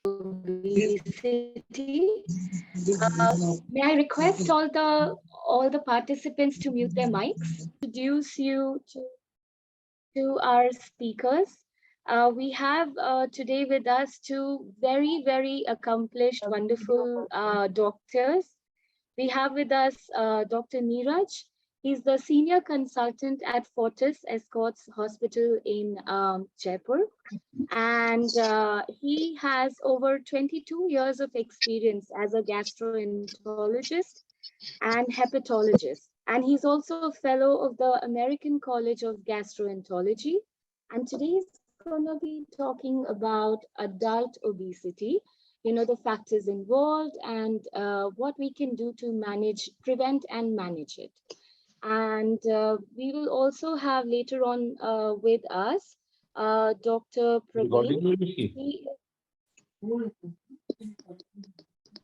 obesity. May I request all the participants to mute their mics? Introduce you to our speakers. We have today with us two very accomplished, wonderful doctors. We have with us Dr. Neeraj. He's the senior consultant at Fortis Escorts Hospital in Jaipur. And he has over 22 years of experience as a gastroenterologist and hepatologist. And he's also a fellow of the American College of Gastroenterology. And today he's going to be talking about adult obesity, you know, the factors involved and what we can do to prevent and manage it. And we will also have later on with us Dr. Praveen.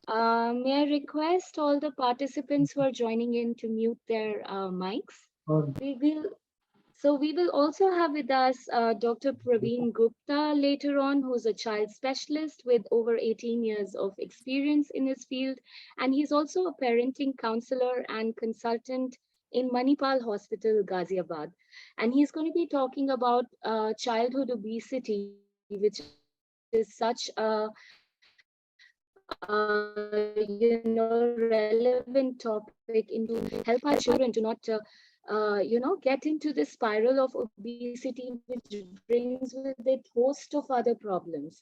May I request all the participants who are joining in to mute their mics? We will also have with us Dr. Praveen Gupta later on, who's a child specialist with over 18 years of experience in his field. And he's also a parenting counselor and consultant in Manipal Hospital, Ghaziabad. And he's going to be talking about childhood obesity, which is such a relevant topic into help our children to not get into the spiral of obesity, which brings with it host of other problems.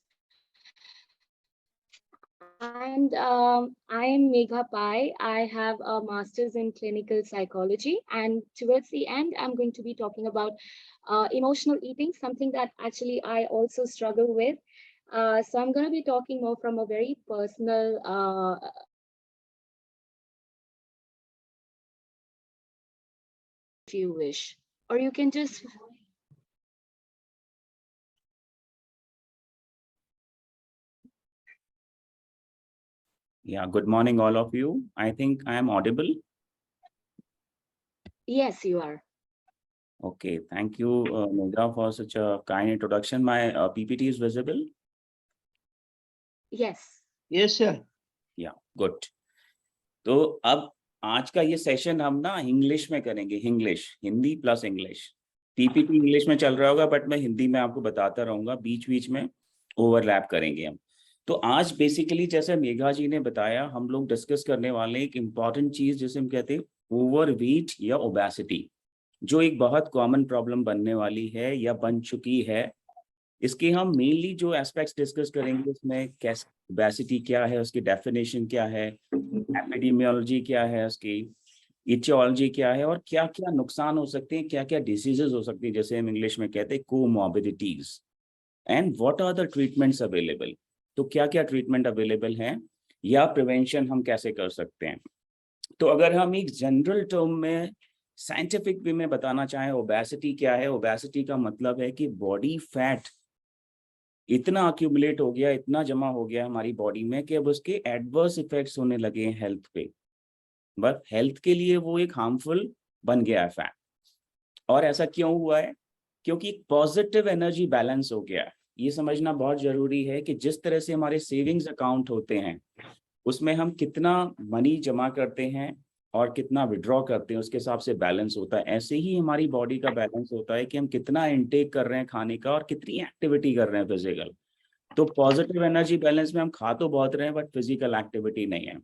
And I am Megha Pai. I have a master's in clinical psychology. And towards the end, I'm going to be talking about emotional eating, something that actually I also struggle with. So I'm going to be talking more from a very personal if you wish, or you can just. Yeah, good morning, all of you. I think I am audible. Yes, you are. Okay, thank you, Megha, for such a kind introduction. My PPT is visible? Yes. Yes, sir. Yeah, good. तो अब आज का ये session हम ना English में करेंगे, Hindi plus English. PPT English में चल रहा होगा, बट मैं हिंदी में आपको बताता रहूंगा, बीच बीच में ओवरलैप करेंगे हम। तो आज बेसिकली जैसे मेघा जी ने बताया, हम लोग डिस्कस करने वाले हैं एक इम्पॉर्टेंट चीज जिसे हम कहते हैं ओवरवेट या ओबेसिटी, जो एक बहुत कॉमन प्रॉब्लम बनने वाली है या बन चुकी है। इसके हम मेनली जो एस्पेक्ट्स डिस्कस करेंगे उसमें कैसे ओबेसिटी क्या है, उसकी डेफिनेशन क्या है, एपिडेमियोलॉजी क्या है, उसकी इटियोलॉजी क्या है, और क्या क्या नुकसान हो सकते हैं, क्या क्या डिसीजेस हो सकती हैं, जैसे हम इंग्लिश में कहते हैं comorbidities, and what are the treatments available. तो क्या क्या ट्रीटमेंट अवेलेबल हैं या प्रिवेंशन हम कैसे कर सकते हैं। तो अगर हम एक जनरल टर्म में साइंटिफिक वे में बताना चाहें ओबेसिटी क्या है, ओबेसिटी का मतलब है कि बॉडी फैट इतना अक्यूमुलेट हो गया, इतना जमा हो गया हमारी बॉडी में कि अब उसके एडवर्स इफेक्ट्स होने लगे हैं हेल्थ पे, बट हेल्थ के लिए वो एक हार्मफुल बन गया है फैट। और ऐसा क्यों हुआ है? क्योंकि एक पॉजिटिव एनर्जी बैलेंस हो गया है। ये समझना बहुत जरूरी है कि जिस तरह से हमारे सेविंग्स अकाउंट होते हैं उसमें हम कितना मनी जमा करते हैं और कितना विड्रॉ करते हैं, उसके हिसाब से बैलेंस होता है। ऐसे ही हमारी बॉडी का बैलेंस होता है कि हम कितना इनटेक कर रहे हैं खाने का और कितनी एक्टिविटी कर रहे हैं फिजिकल। तो पॉजिटिव एनर्जी बैलेंस में हम खा तो बहुत रहे हैं बट फिजिकल एक्टिविटी नहीं है।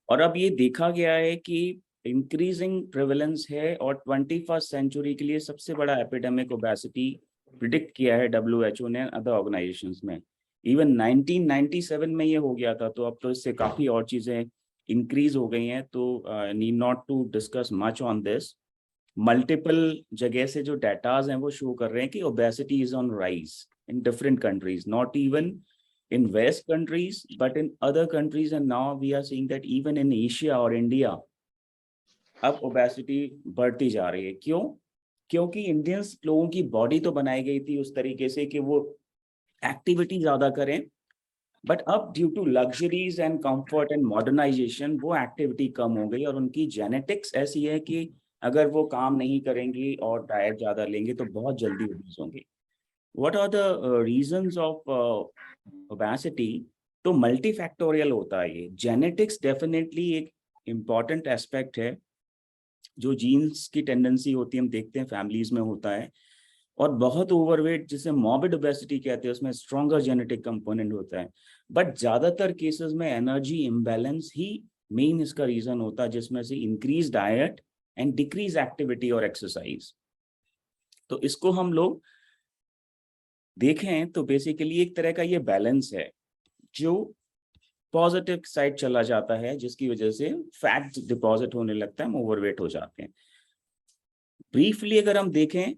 और अब ये देखा गया है कि इंक्रीजिंग प्रेवलेंस है और 21st सेंचुरी के लिए सबसे बड़ा एपिडेमिक ओबेसिटी प्रिडिक्ट किया है WHO ने, अदर ऑर्गेनाइजेशंस में। इवन 1997 में ये हो गया था, तो अब तो इससे काफ़ी और चीज़ें इंक्रीज हो गई हैं। तो need not to discuss much on this. Multiple जगह से जो डेटाज हैं वो शो कर रहे हैं कि obesity is on rise in different countries, not even in West countries, but in other countries, and now we are seeing that even in Asia or India, अब ओबेसिटी बढ़ती जा रही है। क्यों? क्योंकि इंडियंस लोगों की बॉडी तो बनाई गई थी उस तरीके से कि वो एक्टिविटी ज़्यादा करें, बट अब due to luxuries and comfort and modernisation वो एक्टिविटी कम हो गई और उनकी जेनेटिक्स ऐसी है कि अगर वो काम नहीं करेंगी और डाइट ज़्यादा लेंगे तो बहुत जल्दी ओबीज होंगे। What are the reasons of obesity? तो मल्टीफैक्टोरियल होता है ये। जेनेटिक्स डेफिनेटली एक इम्पॉर्टेंट एस्पेक्ट है, जो जीन्स की टेंडेंसी होती है हम देखते हैं फैमिलीज में होता है, और बहुत ओवरवेट जिसे मॉर्बिड ओबेसिटी कहते हैं उसमें स्ट्रॉन्गर जेनेटिक कंपोनेंट होता है। बट ज्यादातर केसेस में एनर्जी इम्बैलेंस ही मेन इसका रीजन होता है, जिसमें से increase diet and decrease activity और एक्सरसाइज। तो इसको हम लोग देखें तो बेसिकली एक तरह का ये बैलेंस है जो पॉजिटिव साइड चला जाता है, जिसकी वजह से फैट डिपॉजिट होने लगता है, हम ओवरवेट हो जाते हैं। ब्रीफली अगर हम देखें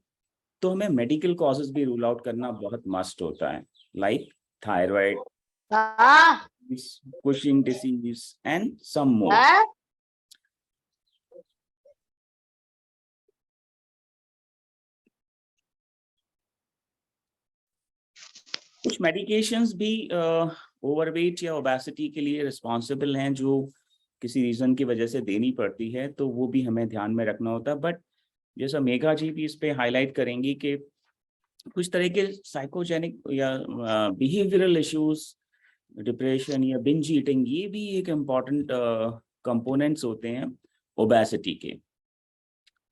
तो हमें मेडिकल कॉजेज भी रूल आउट करना बहुत मस्ट होता है, like thyroid, Cushing disease and some more. कुछ मेडिकेशंस भी ओवरवेट या ओबेसिटी के लिए रिस्पॉन्सिबल हैं, जो किसी रीजन की वजह से देनी पड़ती है, तो वो भी हमें ध्यान में रखना होता है। बट जैसा मेघा जी भी इस पे हाईलाइट करेंगी कि कुछ तरह के साइकोजेनिक या बिहेवियरल इश्यूज, डिप्रेशन या बिंज ईटिंग, ये भी एक इम्पॉर्टेंट कंपोनेंट्स होते हैं ओबेसिटी के।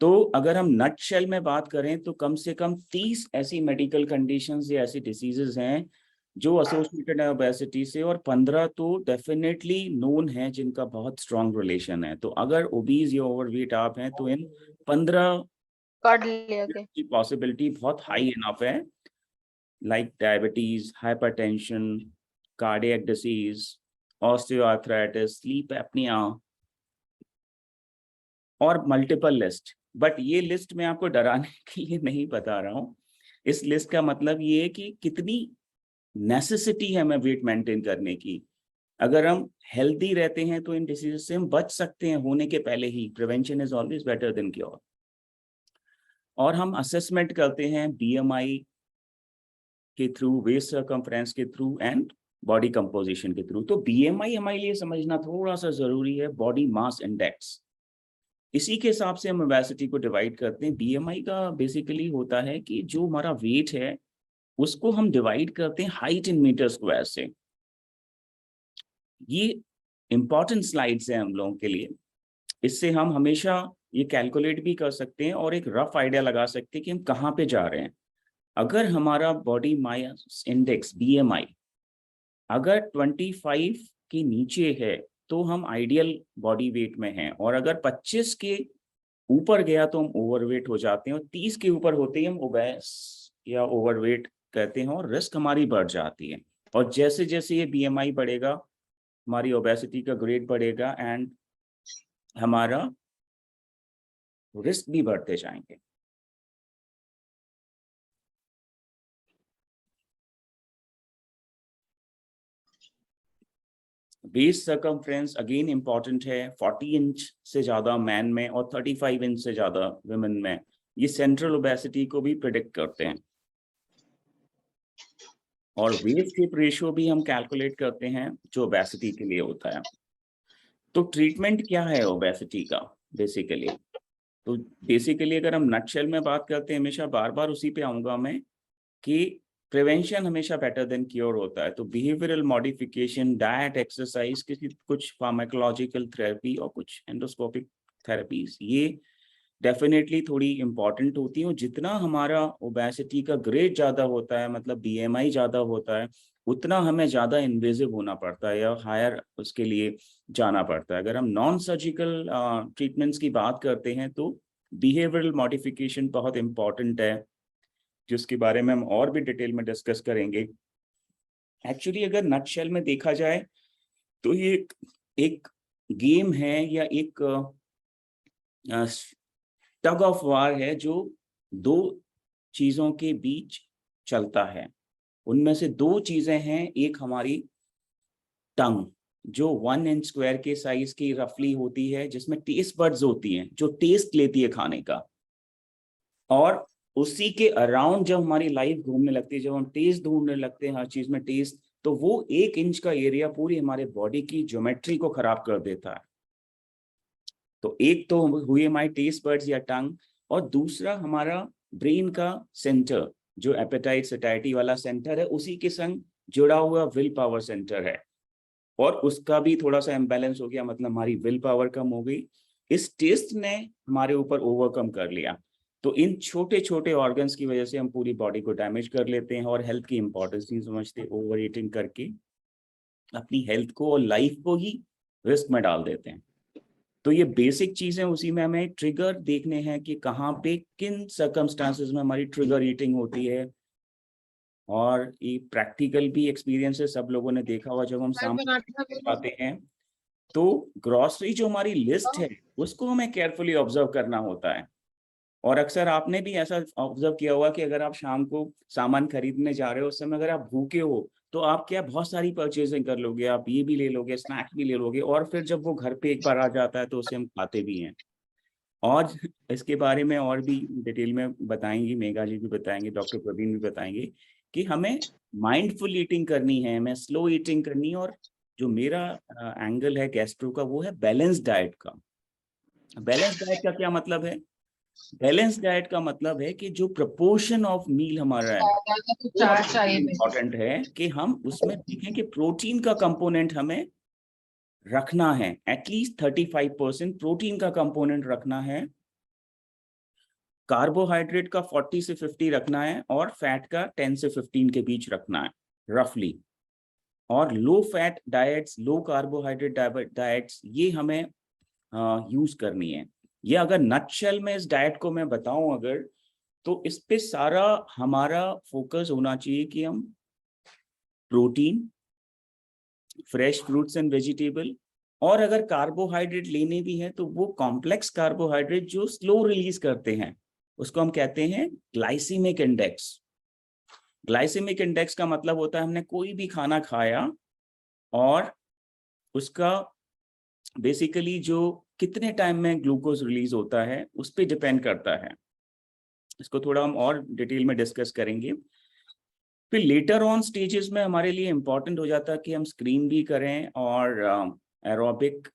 तो अगर हम नटशेल में बात करें तो कम से कम 30 ऐसी मेडिकल कंडीशंस या ऐसी डिसीजेस हैं जो एसोसिएटेड है ओबेसिटी से, और 15 तो डेफिनेटली नोन है जिनका बहुत स्ट्रॉन्ग रिलेशन है। तो अगर ओबीज या ओवरवेट आप हैं तो इन 15 की पॉसिबिलिटी बहुत हाई इनफ है, like diabetes, hypertension, cardiac disease, osteoarthritis, sleep apnoea और मल्टीपल लिस्ट। बट ये लिस्ट मैं आपको डराने के लिए नहीं बता रहा हूँ। इस लिस्ट का मतलब ये है कि कितनी नेसेसिटी है हमें वेट मेंटेन करने की। अगर हम हेल्दी रहते हैं तो इन डिसीज से हम बच सकते हैं होने के पहले ही। Prevention is always better than cure. और हम असेसमेंट करते हैं बीएमआई के थ्रू, वेस्ट सर्कमफ्रेंस के थ्रू एंड बॉडी कंपोजिशन के थ्रू। तो बीएमआई हमारे लिए समझना थोड़ा सा जरूरी है, बॉडी मास इंडेक्स। इसी के हिसाब से हम ओबेसिटी को डिवाइड करते हैं। बीएमआई का बेसिकली होता है कि जो हमारा वेट है उसको हम डिवाइड करते हैं हाइट इन मीटर स्क्वायर से। ये इंपॉर्टेंट स्लाइड्स हैं हम लोगों के लिए। इससे हम हमेशा ये कैलकुलेट भी कर सकते हैं और एक रफ आइडिया लगा सकते हैं कि हम कहाँ पे जा रहे हैं। अगर हमारा बॉडी मास इंडेक्स बीएमआई अगर 25 के नीचे है तो हम आइडियल बॉडी वेट में हैं, और अगर 25 के ऊपर गया तो हम ओवरवेट हो जाते हैं, और 30 के ऊपर होते ही हम ओबेस या ओवरवेट कहते हैं, और रिस्क हमारी बढ़ जाती है। और जैसे जैसे ये बीएमआई बढ़ेगा हमारी ओबेसिटी का ग्रेड बढ़ेगा एंड हमारा रिस्क भी बढ़ते जाएंगे। वेस्ट सर्कमफ्रेंस अगेन इंपॉर्टेंट है। 40 इंच से ज्यादा मैन में और 35 इंच से ज्यादा वुमेन में, ये सेंट्रल ओबेसिटी को भी प्रिडिक्ट करते हैं। और वेस्ट हिप रेशियो भी हम कैलकुलेट करते हैं जो ओबेसिटी के लिए होता है। तो ट्रीटमेंट क्या है ओबेसिटी का बेसिकली? तो बेसिकली अगर हम नटशेल में बात करते हैं, हमेशा बार बार उसी पे आऊंगा मैं कि प्रिवेंशन हमेशा बेटर देन क्योर होता है। तो बिहेवियरल मॉडिफिकेशन, डाइट, एक्सरसाइज, किसी कुछ फार्माकोलॉजिकल थेरेपी और कुछ एंडोस्कोपिक थेरेपीज, ये डेफिनेटली थोड़ी इंपॉर्टेंट होती है। जितना हमारा ओबेसिटी का ग्रेड ज़्यादा होता है, मतलब बीएमआई ज़्यादा होता है, उतना हमें ज़्यादा इन्वेजिव होना पड़ता है या हायर उसके लिए जाना पड़ता है। अगर हम नॉन सर्जिकल ट्रीटमेंट्स की बात करते हैं तो बिहेवियरल मॉडिफिकेशन बहुत इंपॉर्टेंट है, जिसके बारे में हम और भी डिटेल में डिस्कस करेंगे। एक्चुअली अगर नटशेल में देखा जाए तो ये एक गेम है या एक टग ऑफ वार है जो दो चीजों के बीच चलता है। उनमें से दो चीजें हैं, एक हमारी टंग जो 1 इंच स्क्वायर के साइज की रफली होती है, जिसमें टेस्ट बड्स होती हैं जो टेस्ट लेती है खाने का, और उसी के अराउंड जब हमारी लाइफ घूमने लगती है, जब हम टेस्ट ढूंढने लगते हैं हर चीज में टेस्ट, तो वो 1 इंच का एरिया पूरी हमारे बॉडी की ज्योमेट्री को खराब कर देता है। तो एक तो हुई हमारी टेस्ट बड्स या टंग, और दूसरा हमारा ब्रेन का सेंटर जो एपेटाइट सैटिस्फैक्टी वाला सेंटर है उसी के संग जुड़ा हुआ विल पावर सेंटर है, और उसका भी थोड़ा सा इम्बैलेंस हो गया, मतलब हमारी विल पावर कम हो गई, इस टेस्ट ने हमारे ऊपर ओवरकम कर लिया। तो इन छोटे छोटे ऑर्गन्स की वजह से हम पूरी बॉडी को डैमेज कर लेते हैं और हेल्थ की इंपॉर्टेंस नहीं समझते, ओवर ईटिंग करके अपनी हेल्थ को और लाइफ को ही रिस्क में डाल देते हैं। तो ये बेसिक चीजें, उसी में हमें ट्रिगर देखने हैं कि कहाँ पे किन सर्कमस्टांसेस में हमारी ट्रिगर ईटिंग होती है, और ये प्रैक्टिकल भी एक्सपीरियंस है, सब लोगों ने देखा हुआ जब हम सामने आते हैं तो ग्रोसरी जो हमारी लिस्ट है उसको हमें केयरफुली ऑब्जर्व करना होता है। और अक्सर आपने भी ऐसा ऑब्जर्व किया होगा कि अगर आप शाम को सामान खरीदने जा रहे हो, उस समय अगर आप भूखे हो तो आप क्या बहुत सारी परचेजिंग कर लोगे, आप ये भी ले लोगे, स्नैक्स भी ले लोगे, और फिर जब वो घर पे एक बार आ जाता है तो उसे हम खाते भी हैं। और इसके बारे में और भी डिटेल में बताएंगी, मेघा जी भी बताएंगे, डॉक्टर प्रवीण भी बताएंगे कि हमें माइंडफुल ईटिंग करनी है, हमें स्लो ईटिंग करनी है। और जो मेरा एंगल है गैस्ट्रो का, वो है बैलेंस डाइट का। बैलेंस डाइट का क्या मतलब है? बैलेंस डाइट का मतलब है कि जो प्रपोर्शन ऑफ मील हमारा है वो इम्पोर्टेंट है कि हम उसमें देखें कि प्रोटीन का कंपोनेंट हमें रखना है, एटलीस्ट 35% प्रोटीन का कंपोनेंट रखना है, कार्बोहाइड्रेट का 40 से 50 रखना है, और फैट का 10 से 15 के बीच रखना है रफली। और लो फैट डाइट्स, लो कार्बोहाइड्रेट डाइट्स ये हमें यूज करनी है। ये अगर नटशेल में इस डाइट को मैं बताऊं अगर, तो इस पे सारा हमारा फोकस होना चाहिए कि हम protein, fresh fruits and vegetable, और अगर कार्बोहाइड्रेट लेने भी हैं तो वो कॉम्प्लेक्स कार्बोहाइड्रेट जो स्लो रिलीज करते हैं, उसको हम कहते हैं ग्लाइसीमिक इंडेक्स। ग्लाइसीमिक इंडेक्स का मतलब होता है हमने कोई भी खाना खाया और उसका बेसिकली जो कितने टाइम में ग्लूकोज रिलीज होता है उस पर डिपेंड करता है। इसको थोड़ा हम और डिटेल में डिस्कस करेंगे। फिर लेटर ऑन स्टेजेस में हमारे लिए इम्पोर्टेंट हो जाता है कि हम स्क्रीन भी करें और एरोबिक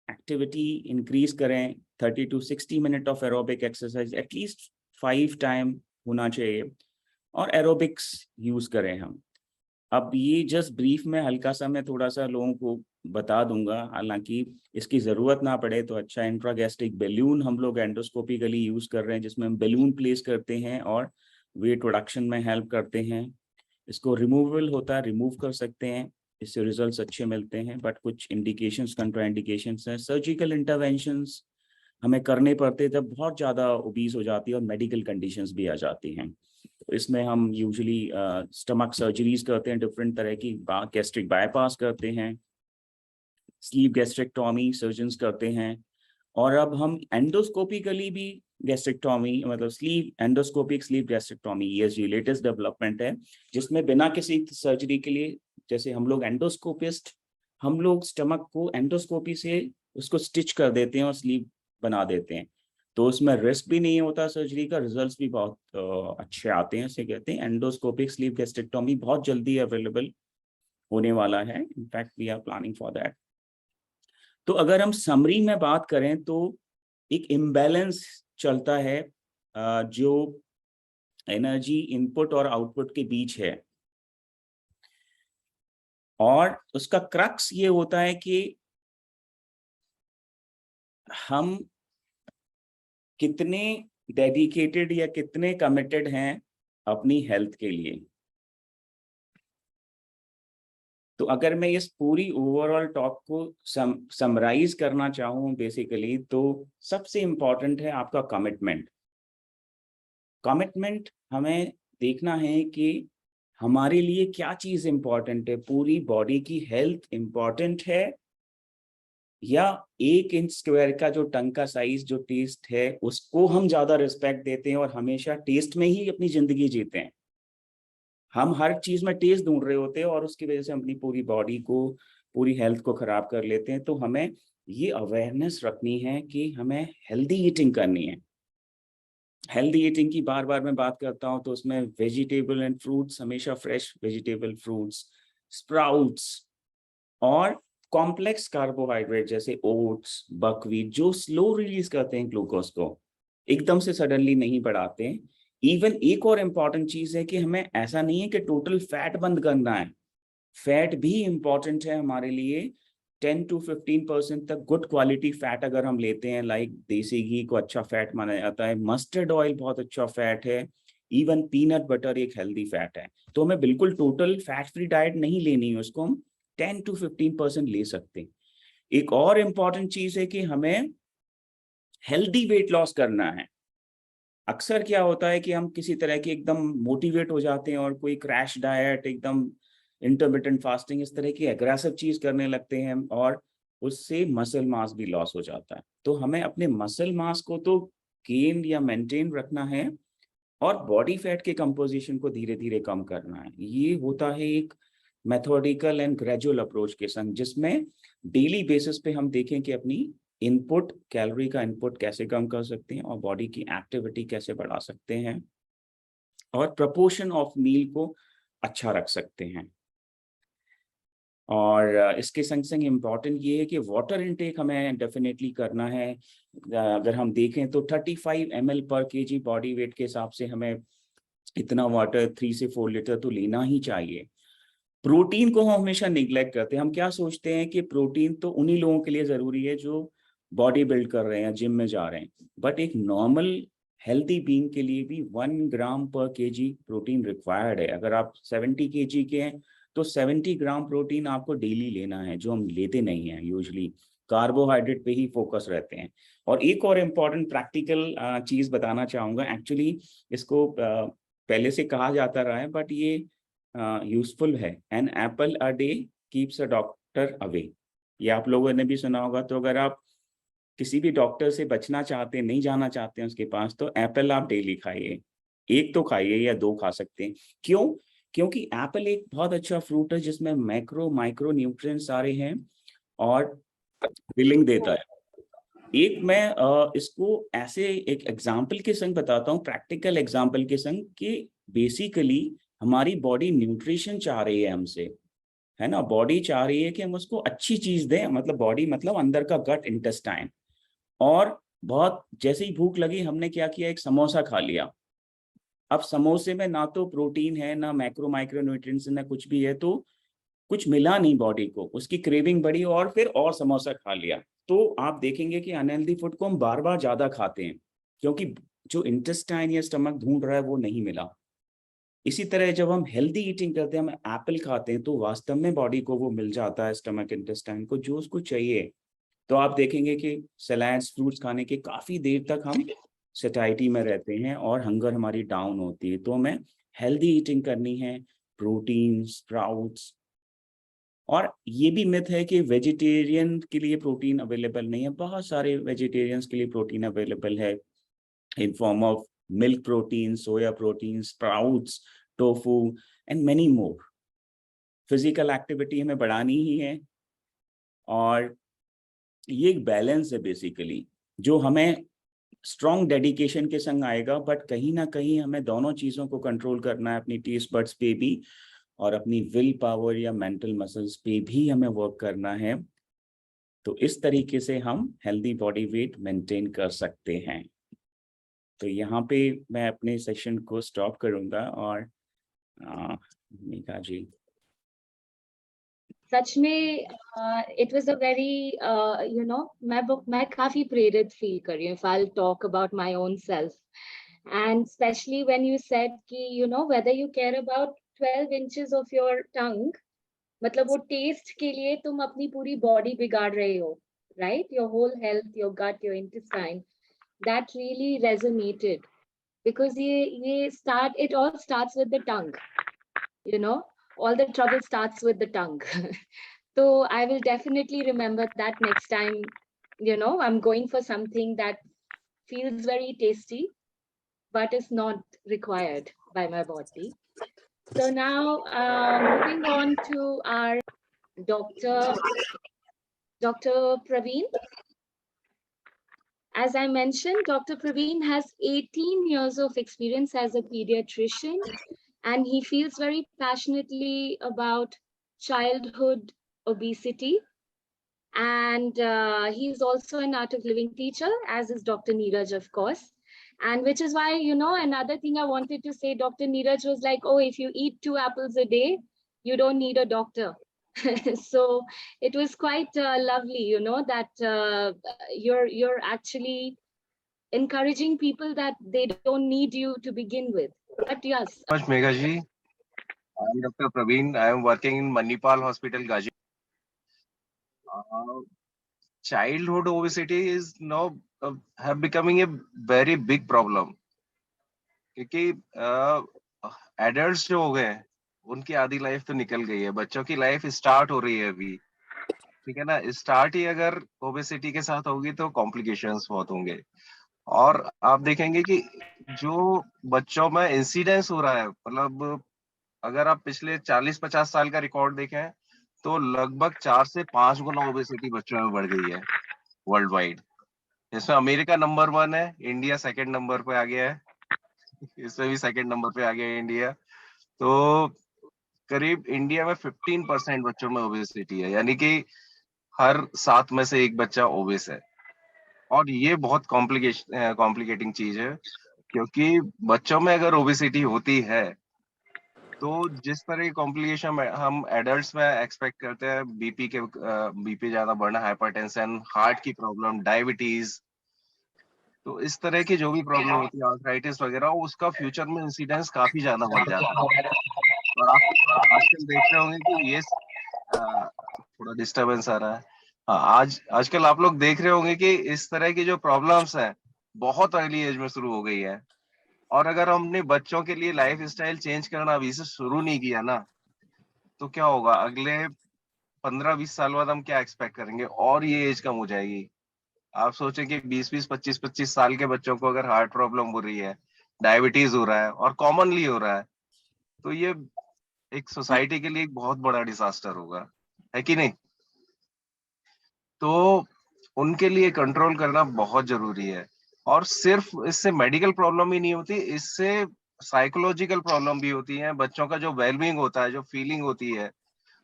एक्टिविटी इंक्रीज करें। 30 to 60 minute of aerobic exercise at least 5 time होना चाहिए, और एरोबिक्स यूज करें हम। अब ये जस्ट ब्रीफ में हल्का सा मैं थोड़ा सा लोगों को बता दूंगा, हालांकि इसकी ज़रूरत ना पड़े तो अच्छा। इंट्रागैस्ट्रिक बैलून हम लोग एंडोस्कोपिकली यूज़ कर रहे हैं, जिसमें हम बैलून प्लेस करते हैं और वेट प्रोडक्शन में हेल्प करते हैं। इसको रिमूवेबल होता है, रिमूव कर सकते हैं, इससे रिजल्ट्स अच्छे मिलते हैं। बट कुछ इंडिकेशंस, कंट्रा इंडिकेशंस हैं। सर्जिकल इंटरवेंशंस हमें करने पड़ते हैं जब बहुत ज़्यादा ओबीस हो जाती है और मेडिकल कंडीशंस भी आ जाती हैं। तो इसमें हम यूजुअली स्टमक सर्जरीज करते हैं, डिफरेंट तरह की, गैस्ट्रिक बाईपास करते हैं, स्लीप गैस्ट्रेक्टोमी सर्जन्स करते हैं, और अब हम एंडोस्कोपिकली भी गैस्ट्रेक्टोमी, मतलब sleep endoscopic sleep gastrectomy, ESG latest development है, जिसमें बिना किसी सर्जरी के लिए, जैसे हम लोग एंडोस्कोपिस्ट, हम लोग स्टमक को एंडोस्कोपी से उसको स्टिच कर देते हैं और स्लीप बना देते हैं। तो उसमें रिस्क भी नहीं होता सर्जरी का, रिजल्ट्स भी बहुत अच्छे आते हैं। इसे कहते हैं एंडोस्कोपिक स्लीप गैस्ट्रेक्टोमी, बहुत जल्दी अवेलेबल होने वाला है। In fact we are planning for that. तो अगर हम समरी में बात करें तो एक इम्बैलेंस चलता है जो एनर्जी इनपुट और आउटपुट के बीच है, और उसका क्रक्स ये होता है कि हम कितने डेडिकेटेड या कितने कमिटेड हैं अपनी हेल्थ के लिए। तो अगर मैं इस पूरी ओवरऑल टॉक को समराइज करना चाहूँ बेसिकली, तो सबसे इम्पॉर्टेंट है आपका कमिटमेंट। कमिटमेंट हमें देखना है कि हमारे लिए क्या चीज़ इम्पॉर्टेंट है। पूरी बॉडी की हेल्थ इम्पॉर्टेंट है, या 1 इंच स्क्वायर का जो टंग का साइज, जो टेस्ट है, उसको हम ज़्यादा रिस्पेक्ट देते हैं और हमेशा टेस्ट में ही अपनी ज़िंदगी जीते हैं। हम हर चीज़ में टेस्ट ढूंढ रहे होते हैं और उसकी वजह से अपनी पूरी बॉडी को, पूरी हेल्थ को ख़राब कर लेते हैं। तो हमें ये अवेयरनेस रखनी है कि हमें हेल्दी ईटिंग करनी है। हेल्दी ईटिंग की बार बार मैं बात करता हूँ, तो उसमें वेजिटेबल एंड फ्रूट्स, हमेशा फ्रेश वेजिटेबल, फ्रूट्स, स्प्राउट्स, और कॉम्प्लेक्स कार्बोहाइड्रेट जैसे ओट्स, बकव्हीट, जो स्लो रिलीज करते हैं ग्लूकोज को, एकदम से सडनली नहीं बढ़ाते हैं। इवन एक और इम्पॉर्टेंट चीज है कि हमें ऐसा नहीं है कि टोटल फैट बंद करना है, फैट भी इम्पॉर्टेंट है हमारे लिए। 10 to 15% तक गुड क्वालिटी फैट अगर हम लेते हैं, लाइक देसी घी को अच्छा फैट माना जाता है, मस्टर्ड ऑयल बहुत अच्छा फैट है, इवन पीनट बटर एक हेल्दी फैट है। तो हमें बिल्कुल टोटल फैट फ्री डाइट नहीं लेनी है, उसको हम 10 to 15% ले सकते हैं। एक और इम्पॉर्टेंट चीज है कि हमें हेल्दी वेट लॉस करना है। अक्सर क्या होता है कि हम किसी तरह की एकदम मोटिवेट हो जाते हैं और कोई क्रैश डाइट, एकदम इंटरमिटेंट फास्टिंग, इस तरह की एग्रेसिव चीज करने लगते हैं और उससे मसल मास भी लॉस हो जाता है। तो हमें अपने मसल मास को तो गेन या मेंटेन रखना है और बॉडी फैट के कंपोजिशन को धीरे धीरे कम करना है। ये होता है एक मेथोडिकल एंड ग्रेजुअल अप्रोच के संग, जिसमें डेली बेसिस पे हम देखें कि अपनी इनपुट, कैलोरी का इनपुट कैसे कम कर सकते हैं और बॉडी की एक्टिविटी कैसे बढ़ा सकते हैं और प्रपोर्शन ऑफ मील को अच्छा रख सकते हैं। और इसके संग संग इम्पॉर्टेंट ये है कि वाटर इनटेक हमें डेफिनेटली करना है। अगर हम देखें तो 35 ml पर केजी बॉडी वेट के हिसाब से हमें इतना वाटर 3 से 4 लीटर तो लेना ही चाहिए। प्रोटीन को हम हमेशा निग्लेक्ट करते हैं। हम क्या सोचते हैं कि प्रोटीन तो उन्हीं लोगों के लिए जरूरी है जो बॉडी बिल्ड कर रहे हैं, जिम में जा रहे हैं, बट एक नॉर्मल हेल्थी बीइंग के लिए भी 1 ग्राम पर केजी प्रोटीन रिक्वायर्ड है। अगर आप 70 केजी के हैं तो 70 ग्राम प्रोटीन आपको डेली लेना है, जो हम लेते नहीं हैं यूजली, कार्बोहाइड्रेट पे ही फोकस रहते हैं। और एक और इम्पॉर्टेंट प्रैक्टिकल चीज बताना चाहूंगा। एक्चुअली इसको पहले से कहा जाता रहा है, बट ये यूजफुल है। An apple a day keeps a doctor away. ये आप लोगों ने भी सुना होगा। तो अगर आप किसी भी डॉक्टर से बचना चाहते हैं, नहीं जाना चाहते हैं उसके पास, तो एप्पल आप डेली खाइए। एक तो खाइए या 2 खा सकते हैं। क्यों? क्योंकि एप्पल एक बहुत अच्छा फ्रूट है जिसमें मैक्रो माइक्रो न्यूट्रिएंट्स सारे हैं और फिलिंग देता है। एक मैं इसको ऐसे एक एग्जाम्पल के संग बताता हूँ, प्रैक्टिकल एग्जाम्पल के संग, कि बेसिकली हमारी बॉडी न्यूट्रिशन चाह रही है हमसे, है ना। बॉडी चाह रही है कि हम उसको अच्छी चीज दें, मतलब बॉडी मतलब अंदर का गट इंटेस्टाइन। और बहुत जैसे ही भूख लगी, हमने क्या किया, एक समोसा खा लिया। अब समोसे में ना तो प्रोटीन है, ना मैक्रो माइक्रो न्यूट्रिएंट्स, ना कुछ भी है, तो कुछ मिला नहीं बॉडी को, उसकी क्रेविंग बढ़ी और फिर और समोसा खा लिया। तो आप देखेंगे कि अनहेल्दी फूड को हम बार बार ज्यादा खाते हैं, क्योंकि जो इंटेस्टाइन या स्टमक ढूंढ रहा है वो नहीं मिला। इसी तरह जब हम हेल्दी ईटिंग करते हैं, हम एप्पल खाते हैं, तो वास्तव में बॉडी को वो मिल जाता है, स्टमक इंटेस्टाइन को, जो उसको चाहिए। तो आप देखेंगे कि सलाड्स फ्रूट्स खाने के काफी देर तक हम सेटाइटी में रहते हैं और हंगर हमारी डाउन होती है। तो हमें हेल्दी ईटिंग करनी है, प्रोटीन, स्प्राउट्स। और ये भी मिथ है कि वेजिटेरियन के लिए प्रोटीन अवेलेबल नहीं है। बहुत सारे वेजिटेरियंस के लिए प्रोटीन अवेलेबल है in form of milk protein, soya protein, sprouts, tofu and many more. Physical activity हमें बढ़ानी ही है और ये एक बैलेंस है बेसिकली, जो हमें स्ट्रॉन्ग डेडिकेशन के संग आएगा, बट कहीं ना कहीं हमें दोनों चीज़ों को कंट्रोल करना है, अपनी टेस्ट बड्स पे भी और अपनी विल पावर या मेंटल मसल्स पे भी हमें वर्क करना है। तो इस तरीके से हम हेल्दी बॉडी वेट मेंटेन कर सकते हैं। तो यहाँ पे मैं अपने सेशन को स्टॉप करूंगा और मीका जी। सच में इट वाज अ वेरी मैं काफी प्रेरित फील कर रही हूँ, if I will talk about my own self, and specially when you said कि whether you care about 12 inches of your tongue, मतलब वो टेस्ट के लिए तुम अपनी पूरी बॉडी बिगाड़ रहे हो, right? Your whole health, your gut, your intestine, that really resonated, because it all starts with the tongue, you know all the trouble starts with the tongue. So I will definitely remember that next time I'm going for something that feels very tasty but is not required by my body. So now moving on to our Dr. Praveen. As I mentioned, Dr. Praveen has 18 years of experience as a pediatrician, and he feels very passionately about childhood obesity. And he is also an Art of Living teacher, as is Dr. Neeraj, of course. And which is why, another thing I wanted to say, Dr. Neeraj was like, oh, if you eat 2 apples a day, you don't need a doctor. So it was quite lovely, that you're actually encouraging people that they don't need you to begin with. But yes. Much, Megha ji. I'm Dr. Praveen. I am working in Manipal Hospital, Gaji. Childhood obesity is now have becoming a very big problem क्योंकि adults जो हो गए हैं उनकी आधी life तो निकल गई है, बच्चों की लाइफ स्टार्ट हो रही है अभी, ठीक है ना। स्टार्ट ही अगर ओबेसिटी के साथ होगी तो कॉम्प्लिकेशंस बहुत होंगे। और आप देखेंगे कि जो बच्चों में इंसिडेंस हो रहा है, मतलब अगर आप पिछले 40-50 साल का रिकॉर्ड देखें तो लगभग 4 से 5 गुना ओबेसिटी बच्चों में बढ़ गई है वर्ल्ड वाइड। इसमें अमेरिका नंबर 1 है, इंडिया सेकंड नंबर पे आ गया है, इसमें भी सेकंड नंबर पे आ गया है इंडिया। तो करीब इंडिया में 15% बच्चों में ओबेसिटी है, यानी कि हर 7 में से एक बच्चा ओबेस है। और ये बहुत कॉम्प्लिकेटिंग चीज है, क्योंकि बच्चों में अगर ओबेसिटी होती है तो जिस तरह की कॉम्प्लिकेशन हम एडल्ट्स में एक्सपेक्ट करते हैं, बीपी ज्यादा बढ़ना, हाइपरटेंशन, हार्ट की प्रॉब्लम, डायबिटीज, तो इस तरह की जो भी प्रॉब्लम होती है, आर्थराइटिस वगैरह, उसका फ्यूचर में इंसिडेंस काफी ज्यादा बढ़ जाता है। और आप आजकल देख रहे होंगे कि ये थोड़ा डिस्टरबेंस आ रहा है। हाँ, आजकल आप लोग देख रहे होंगे कि इस तरह की जो प्रॉब्लम्स हैं बहुत अर्ली एज में शुरू हो गई है। और अगर हमने बच्चों के लिए लाइफ स्टाइल चेंज करना अभी से शुरू नहीं किया ना, तो क्या होगा, अगले 15-20 साल बाद हम क्या एक्सपेक्ट करेंगे, और ये एज कम हो जाएगी। आप सोचें कि 20-20, 25-25 साल के बच्चों को अगर हार्ट प्रॉब्लम हो रही है, डायबिटीज हो रहा है और कॉमनली हो रहा है, तो ये एक सोसाइटी के लिए एक बहुत बड़ा डिजास्टर होगा, है कि नहीं। तो उनके लिए कंट्रोल करना बहुत जरूरी है। और सिर्फ इससे मेडिकल प्रॉब्लम ही नहीं होती, इससे साइकोलॉजिकल प्रॉब्लम भी होती है। बच्चों का जो वेलबींग होता है, जो फीलिंग होती है,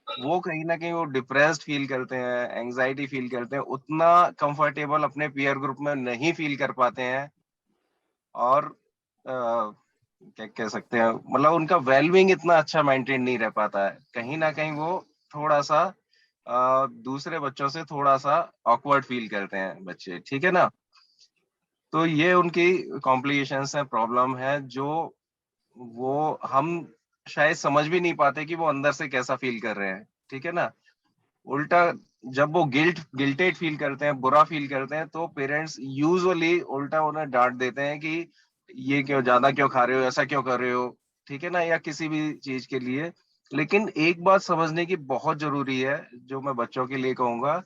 वो कहीं ना कहीं वो डिप्रेस्ड फील करते हैं, एंजाइटी फील करते हैं, उतना कंफर्टेबल अपने पीयर ग्रुप में नहीं फील कर पाते हैं। और क्या कह सकते हैं, मतलब उनका वेलबींग इतना अच्छा मेंटेन नहीं रह पाता है। कहीं ना कहीं वो थोड़ा सा दूसरे बच्चों से थोड़ा सा ऑकवर्ड फील करते हैं बच्चे, ठीक है ना। तो ये उनकी कॉम्प्लिकेशंस है, प्रॉब्लम है, जो वो हम शायद समझ भी नहीं पाते कि वो अंदर से कैसा फील कर रहे हैं, ठीक है ना। उल्टा जब वो गिल्टेड फील करते हैं, बुरा फील करते हैं, तो पेरेंट्स यूजुअली उल्टा उन्हें डांट देते हैं कि ये क्यों ज्यादा क्यों खा रहे हो, ऐसा क्यों कर रहे हो, ठीक है ना, या किसी भी चीज के लिए। लेकिन एक बात समझने की बहुत जरूरी है, जो मैं बच्चों के लिए कहूंगा,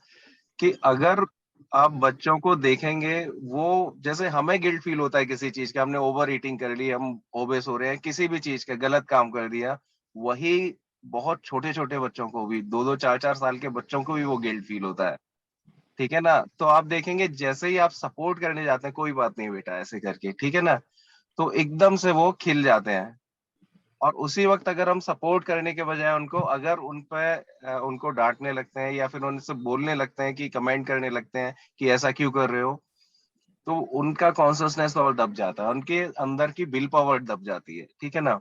कि अगर आप बच्चों को देखेंगे, वो जैसे हमें गिल्ट फील होता है किसी चीज का, हमने ओवर ईटिंग कर ली, हम ओबेस हो रहे हैं, किसी भी चीज का गलत काम कर दिया, वही बहुत छोटे छोटे बच्चों को भी, 2-2, 4-4 साल के बच्चों को भी वो गिल्ट फील होता है, ठीक है ना। तो आप देखेंगे जैसे ही आप सपोर्ट करने जाते हैं, कोई बात नहीं बेटा ऐसे करके, ठीक है ना, तो एकदम से वो खिल जाते हैं। और उसी वक्त अगर हम सपोर्ट करने के बजाय उनको, अगर उन पे उनको डांटने लगते हैं या फिर उनसे बोलने लगते हैं, कि कमेंट करने लगते हैं कि ऐसा क्यों कर रहे हो, तो उनका कॉन्शियसनेस लेवल दब जाता है, उनके अंदर की विल पावर दब जाती है, ठीक है ना।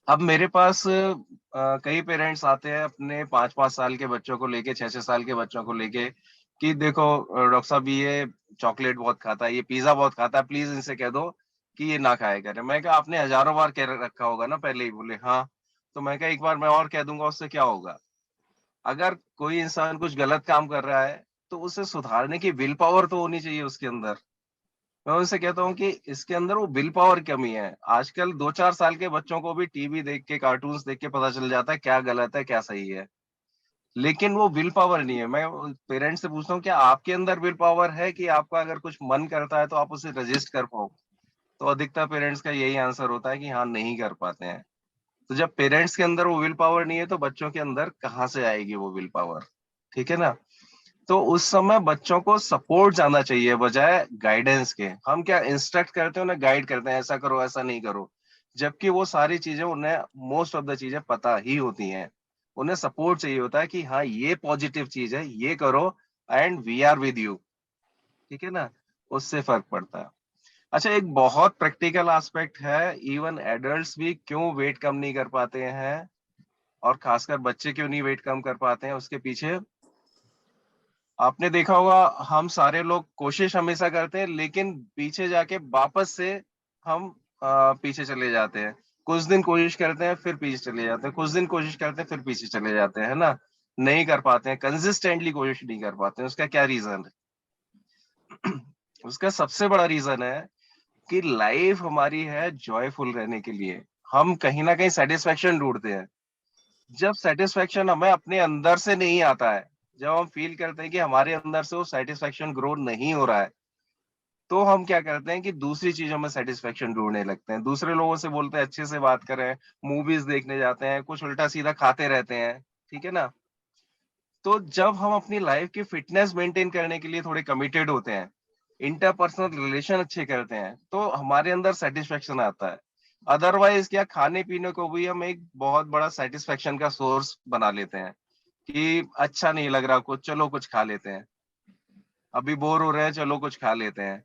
अब मेरे पास कई पेरेंट्स आते हैं अपने 5-5 साल के बच्चों को लेके, 6-6 साल के बच्चों को लेके, कि देखो डॉक्टर साहब, ये चॉकलेट बहुत खाता है, ये पिज्जा बहुत खाता है, प्लीज इनसे कह दो कि ये ना खाया करे। मैं कहा आपने हजारों बार कह रखा होगा ना पहले ही। बोले हाँ। तो मैं कहा एक बार मैं और कह दूंगा, उससे क्या होगा। अगर कोई इंसान कुछ गलत काम कर रहा है तो उसे सुधारने की विल पावर तो होनी चाहिए उसके अंदर। मैं उनसे कहता हूँ कि इसके अंदर वो विल पावर की कमी है। आजकल 2-4 साल के बच्चों को भी टीवी देख के, कार्टून्स देख के पता चल जाता है क्या गलत है क्या सही है, लेकिन वो विल पावर नहीं है। मैं पेरेंट्स से पूछता हूँ क्या आपके अंदर विल पावर है कि आपका अगर कुछ मन करता है तो आप उसे रजिस्ट कर पाओ। तो अधिकतर पेरेंट्स का यही आंसर होता है कि हाँ, नहीं कर पाते हैं। तो जब पेरेंट्स के अंदर वो विल पावर नहीं है तो बच्चों के अंदर कहाँ से आएगी वो विल पावर, ठीक है ना। तो उस समय बच्चों को सपोर्ट जाना चाहिए बजाय गाइडेंस के। हम क्या इंस्ट्रक्ट करते हैं, उन्हें गाइड करते हैं, ऐसा करो ऐसा नहीं करो, जबकि वो सारी चीजें उन्हें, मोस्ट ऑफ द चीजें पता ही होती हैं। उन्हें सपोर्ट चाहिए होता है कि हाँ, ये पॉजिटिव चीज है, ये करो, and we are with you, ठीक है ना। उससे फर्क पड़ता है। अच्छा, एक बहुत प्रैक्टिकल एस्पेक्ट है, इवन एडल्ट्स भी क्यों वेट कम नहीं कर पाते हैं और खासकर बच्चे क्यों नहीं वेट कम कर पाते हैं, उसके पीछे आपने देखा होगा, हम सारे लोग कोशिश हमेशा करते हैं लेकिन पीछे जाके वापस से हम पीछे चले जाते हैं। कुछ दिन कोशिश करते हैं फिर पीछे चले जाते हैं, कुछ दिन कोशिश करते हैं फिर पीछे चले जाते हैं, है ना? नहीं कर पाते हैं, कंसिस्टेंटली कोशिश नहीं कर पाते हैं। उसका क्या रीजन है? उसका सबसे बड़ा रीजन है कि लाइफ हमारी है जॉयफुल रहने के लिए। हम कहीं ना कहीं सेटिस्फेक्शन ढूंढते हैं। जब सेटिस्फेक्शन हमें अपने अंदर से नहीं आता है, जब हम फील करते हैं कि हमारे अंदर से वो सेटिस्फेक्शन ग्रो नहीं हो रहा है, तो हम क्या करते हैं कि दूसरी चीजों में सेटिस्फेक्शन ढूंढने लगते हैं। दूसरे लोगों से बोलते हैं, अच्छे से बात करें, मूवीज देखने जाते हैं, कुछ उल्टा सीधा खाते रहते हैं, ठीक है ना? तो जब हम अपनी लाइफ की फिटनेस मेंटेन करने के लिए थोड़े कमिटेड होते हैं, इंटरपर्सनल रिलेशन अच्छे करते हैं, तो हमारे अंदर सेटिस्फेक्शन आता है। अदरवाइज क्या, खाने पीने को भी हम एक बहुत बड़ा सेटिस्फेक्शन का सोर्स बना लेते हैं कि अच्छा नहीं लग रहा कुछ, चलो कुछ खा लेते हैं। अभी बोर हो रहे हैं, चलो कुछ खा लेते हैं।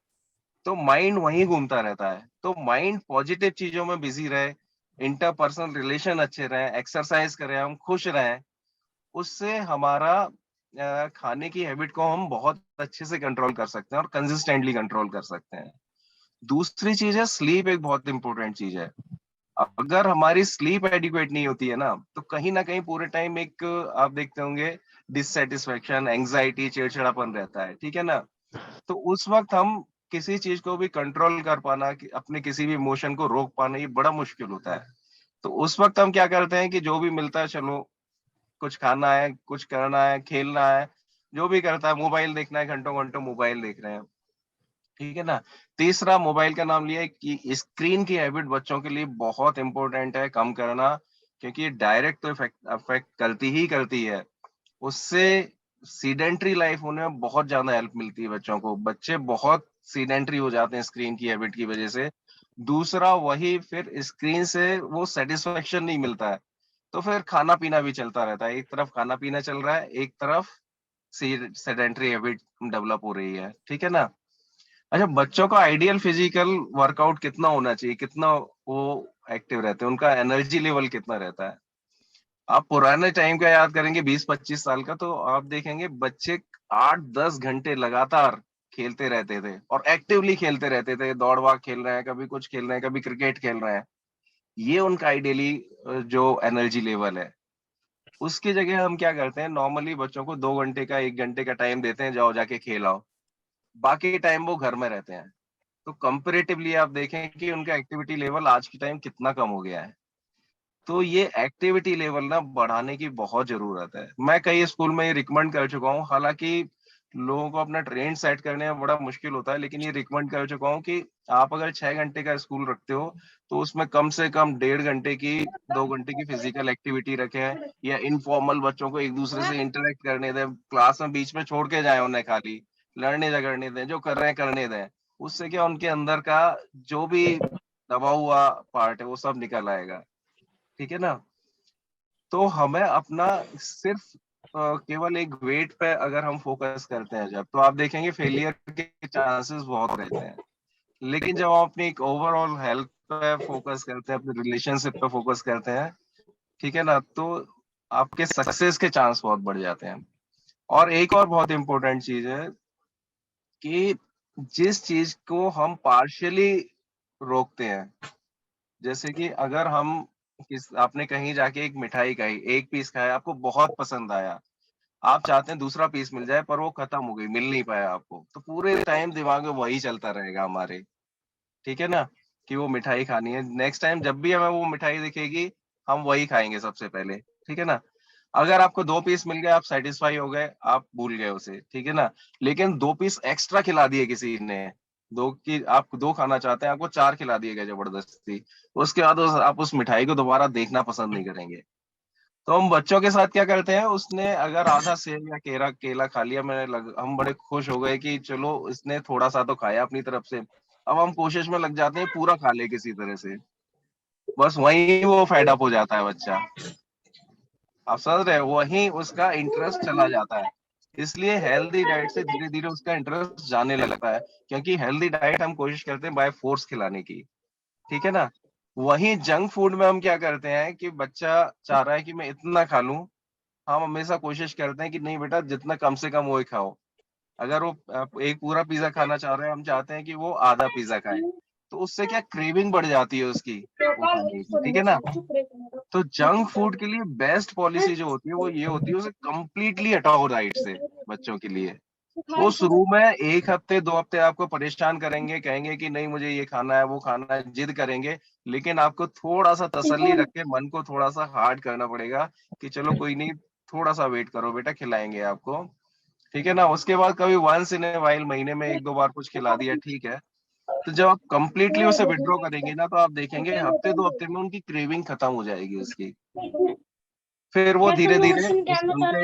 तो माइंड वहीं घूमता रहता है। तो माइंड पॉजिटिव चीजों में बिजी रहे, इंटरपर्सनल रिलेशन अच्छे रहे, एक्सरसाइज करें, हम खुश रहें, उससे हमारा खाने की हैबिट को हम बहुत अच्छे से कंट्रोल कर सकते हैं और कंसिस्टेंटली कंट्रोल कर सकते हैं। दूसरी चीज है, स्लीप एक बहुत इंपॉर्टेंट चीज है। अगर हमारी स्लीप एडिक्वेट नहीं होती है ना, तो कहीं ना कहीं पूरे टाइम एक आप देखते होंगे डिससेटिस्फेक्शन, एंग्जाइटी, चिड़चिड़ापन रहता है, ठीक है ना? तो उस वक्त हम किसी चीज को भी कंट्रोल कर पाना, कि अपने किसी भी इमोशन को रोक पाना, ये बड़ा मुश्किल होता है। तो उस वक्त हम क्या करते हैं कि जो भी मिलता है, चलो कुछ खाना है, कुछ करना है, खेलना है, जो भी करता है, मोबाइल देखना है, घंटों घंटों मोबाइल देख रहे हैं, ठीक है ना? तीसरा, मोबाइल का नाम लिया है कि स्क्रीन की हैबिट बच्चों के लिए बहुत इंपॉर्टेंट है कम करना, क्योंकि ये डायरेक्ट तो इफेक्ट अफेक्ट करती ही करती है। उससे सीडेंट्री लाइफ होने में बहुत ज्यादा हेल्प मिलती है बच्चों को। बच्चे बहुत सीडेंट्री हो जाते हैं स्क्रीन की हैबिट की वजह से। दूसरा, वही फिर स्क्रीन से वो सेटिस्फेक्शन नहीं मिलता है, तो फिर खाना पीना भी चलता रहता है। एक तरफ खाना पीना चल रहा है, एक तरफ सेडेंट्री हैबिट डेवलप हो रही है, ठीक है ना? अच्छा, बच्चों का आइडियल फिजिकल वर्कआउट कितना होना चाहिए, कितना वो एक्टिव रहते हैं, उनका एनर्जी लेवल कितना रहता है? आप पुराने टाइम का याद करेंगे, 20-25 साल का, तो आप देखेंगे बच्चे 8-10 घंटे लगातार खेलते रहते थे और एक्टिवली खेलते रहते थे। दौड़ भाग खेल रहे हैं, कभी कुछ खेल रहे हैं, कभी क्रिकेट खेल रहे हैं। ये उनका आइडियली जो एनर्जी लेवल है। उसकी जगह हम क्या करते हैं, नॉर्मली बच्चों को 2 घंटे का, 1 घंटे का टाइम देते हैं, जाओ जाके खेल आओ। बाकी टाइम वो घर में रहते हैं। तो कंपेरेटिवली आप देखें कि उनका एक्टिविटी लेवल आज के टाइम कितना कम हो गया है। तो ये एक्टिविटी लेवल ना बढ़ाने की बहुत जरूरत है। मैं कई स्कूल में ये रिकमेंड कर चुका हूँ, हालांकि लोगों को अपना ट्रेंड सेट करने में बड़ा मुश्किल होता है, लेकिन ये रिकमेंड कर चुका हूँ कि आप अगर 6 घंटे का स्कूल रखते हो, तो उसमें कम से कम 1.5 घंटे की, 2 घंटे की फिजिकल एक्टिविटी रखें, या इनफॉर्मल बच्चों को एक दूसरे से इंटरेक्ट करने दें। क्लास में बीच में छोड़ के जाए उन्हें, खाली लड़ने झगड़ने दें, जो कर रहे हैं करने दें। उससे क्या, उनके अंदर का जो भी दबा हुआ पार्ट है वो सब निकल आएगा, ठीक है ना? तो हमें अपना सिर्फ केवल एक वेट पे अगर हम फोकस करते हैं जब, तो आप देखेंगे फेलियर के चांसेस बहुत रहते हैं। लेकिन जब हम अपनी एक ओवरऑल हेल्थ पे फोकस करते हैं, अपने रिलेशनशिप पे फोकस करते हैं, ठीक है ना, तो आपके सक्सेस के चांस बहुत बढ़ जाते हैं। और एक और बहुत इंपॉर्टेंट चीज है कि जिस चीज को हम पार्शियली रोकते हैं, जैसे कि अगर हम आपने कहीं जाके एक मिठाई खाई, एक पीस खाया, आपको बहुत पसंद आया, आप चाहते हैं दूसरा पीस मिल जाए, पर वो खत्म हो गई, मिल नहीं पाया आपको, तो पूरे टाइम दिमाग में वही चलता रहेगा हमारे, ठीक है ना? कि वो मिठाई खानी है, नेक्स्ट टाइम जब भी हमें वो मिठाई दिखेगी, हम वही खाएंगे सबसे पहले, ठीक है ना? अगर आपको 2 पीस मिल गए, आप सेटिस्फाई हो गए, आप भूल गए उसे, ठीक है ना? लेकिन 2 पीस एक्स्ट्रा खिला दिए किसी ने, दो की आप 2 खाना चाहते हैं, आपको 4 खिला दिए गए जबरदस्ती, उसके बाद आप उस मिठाई को दोबारा देखना पसंद नहीं करेंगे। तो हम बच्चों के साथ क्या करते हैं, उसने अगर आधा सेब या केला केला खा लिया, हम बड़े खुश हो गए कि चलो इसने थोड़ा सा तो खाया अपनी तरफ से। अब हम कोशिश में लग जाते हैं पूरा खा ले किसी तरह से, बस वहीं वो फेड अप हो जाता है बच्चा। आप समझ रहे हैं, वहीं उसका इंटरेस्ट चला जाता है। इसलिए हेल्दी डाइट से धीरे धीरे उसका इंटरेस्ट जाने लगता है, क्योंकि हेल्दी डाइट हम कोशिश करते हैं बाय फोर्स खिलाने की, ठीक है ना। वहीं जंक फूड में हम क्या करते हैं कि बच्चा चाह रहा है कि मैं इतना खा लूं, हम हमेशा कोशिश करते हैं कि नहीं बेटा, जितना कम से कम वो ही खाओ। अगर वो एक पूरा पिज्जा खाना चाह रहे हैं, हम चाहते हैं कि वो आधा पिज्जा खाए, तो उससे क्या क्रेविंग बढ़ जाती है उसकी वो खाने की, ठीक है ना। तो जंक फूड के लिए बेस्ट पॉलिसी जो होती है वो ये होती है, उसे कंप्लीटली हटाओ डाइट से बच्चों के लिए। वो शुरू में 1 हफ्ते 2 हफ्ते आपको परेशान करेंगे, कहेंगे कि नहीं मुझे ये खाना है वो खाना है, जिद करेंगे। लेकिन आपको थोड़ा सा तसल्ली रख के मन को थोड़ा सा हार्ड करना पड़ेगा कि चलो कोई नहीं, थोड़ा सा वेट करो बेटा, खिलाएंगे आपको, ठीक है ना। उसके बाद कभी वंस इन ए वाइल, महीने में 1-2 बार कुछ खिला दिया, ठीक है। तो जब आप कंप्लीटली उसे विड्रॉ करेंगे ना, तो आप देखेंगे हफ्ते 2 हफ्ते में उनकी क्रेविंग खत्म हो जाएगी उसकी। फिर वो धीरे धीरे उनके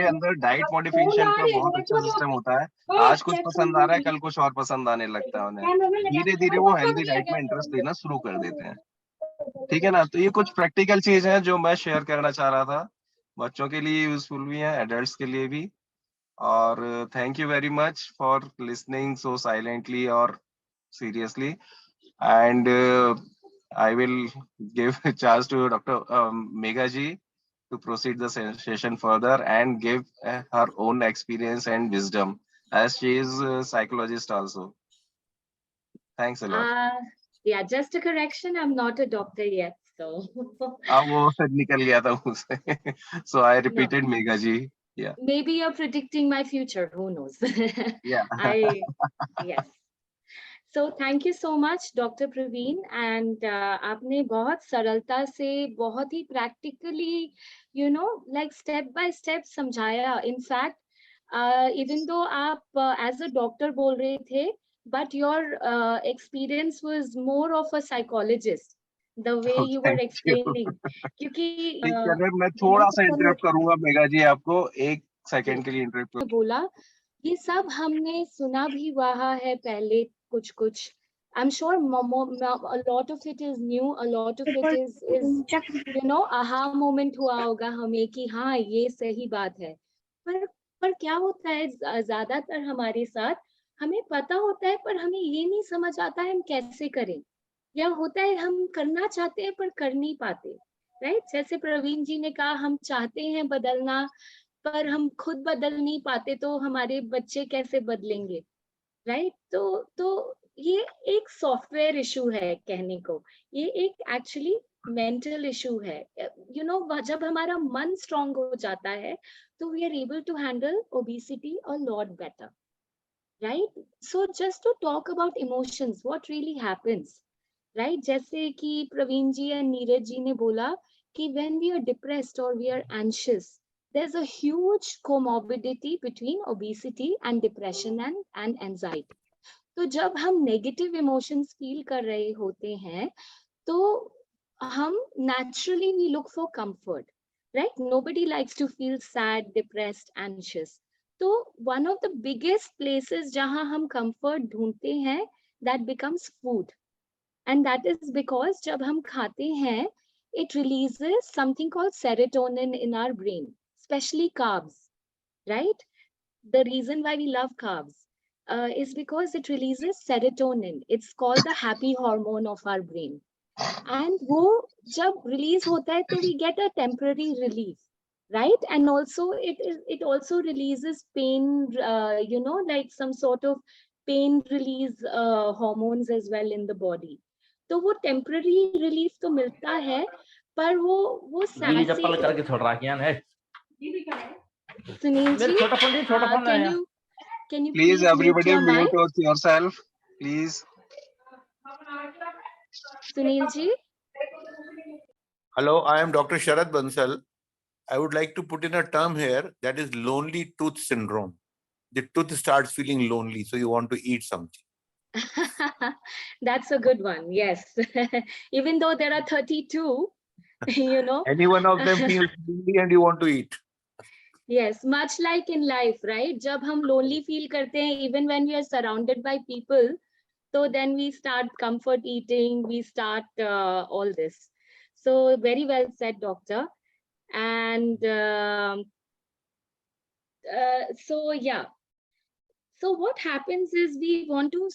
अंदर डाइट मॉडिफिकेशन का बहुत अच्छा सिस्टम होता है। आज कुछ पसंद आ रहा है, कल कुछ और पसंद आने लगता है उन्हें। धीरे धीरे वो हेल्दी डाइट में इंटरेस्ट लेना शुरू कर देते हैं, ठीक है ना। तो ये कुछ प्रैक्टिकल चीज है जो मैं शेयर करना चाह रहा था, बच्चों के लिए यूजफुल भी है, एडल्ट्स के लिए भी। और thank you very much for listening so silently और seriously. And I will give a chance to Dr. Megha ji to proceed the session further and give her own experience and wisdom, as she is a psychologist also. Thanks a lot. Yeah, just a correction, I'm not a doctor yet, so अब वो निकल गया था मुझसे, so I no, repeated Megha ji. Yeah. maybe you're predicting my future, who knows. Yeah. Yes. So thank you so much, Dr. Praveen, and आपने बहुत सरलता से, बहुत ही practically, like step by step समझाया. In fact, even though आप as a doctor बोल रहे थे, but your experience was more of a psychologist, the way Oh, you were thank you. explaining. क्योंकि ठीक है, अगर मैं बहुत थोड़ा सा सारे इंटरप्ट करूंगा मेघा जी, आपको 1 सेकंड के लिए इंटरप्ट। बोला, ये सब हमने सुना भी हुआ है पहले कुछ कुछ. I'm sure a lot of it is new, a lot of it is aha moment हुआ होगा हमें कि हाँ ये सही बात है. पर क्या होता है ज्यादातर हमारे साथ, हमें पता होता है पर हमें ये नहीं समझ आता है हम कैसे करें, या होता है हम करना चाहते हैं पर कर नहीं पाते. राइट, जैसे प्रवीण जी ने कहा, हम चाहते हैं बदलना पर हम खुद बदल नहीं पाते, तो हमारे बच्चे कैसे बदलेंगे. राइट, तो ये एक सॉफ्टवेयर इशू है कहने को, ये एक एक्चुअली मेंटल इशू है. जब हमारा मन स्ट्रांग हो जाता है तो we are able to handle obesity a lot better. Right, so just to talk about emotions, what really happens. Right, जैसे कि प्रवीण जी और नीरज जी ने बोला कि when we are depressed or we are anxious, there's a huge comorbidity between obesity and depression and anxiety. तो जब हम negative emotions feel कर रहे होते हैं, तो हम naturally we look for comfort. Right, nobody likes to feel sad, depressed, anxious. तो one of the biggest places जहां हम comfort ढूंढते हैं, that becomes food. And that is because जब हम खाते हैं, it releases something called serotonin in our brain, especially carbs, right? The reason why we love carbs is because it releases serotonin. It's called the happy hormone of our brain. And वो जब release होता है, तो we get a temporary relief, right? And also it also releases pain, like some sort of pain release hormones as well in the body. तो वो temporary relief तो मिलता है, पर वो चप्पल करके छोड़ रहा क्या है सुनील जी, छोटा फोन है can you Please everybody your mic? mute yourself, please. Sunil ji. Hello, I am Dr. Sharad Bansal. I would like to put in a term here that is lonely tooth syndrome. The tooth starts feeling lonely, so you want to eat something. That's a good one. Yes. Even though there are 32, Any one of them feels lonely and you want to eat. Yes, much like in life, right? जब हम lonely feel करते हैं, even when we are surrounded by people, so then we start comfort eating, we start all this. So very well said, doctor. And So yeah. So what happens is we want to,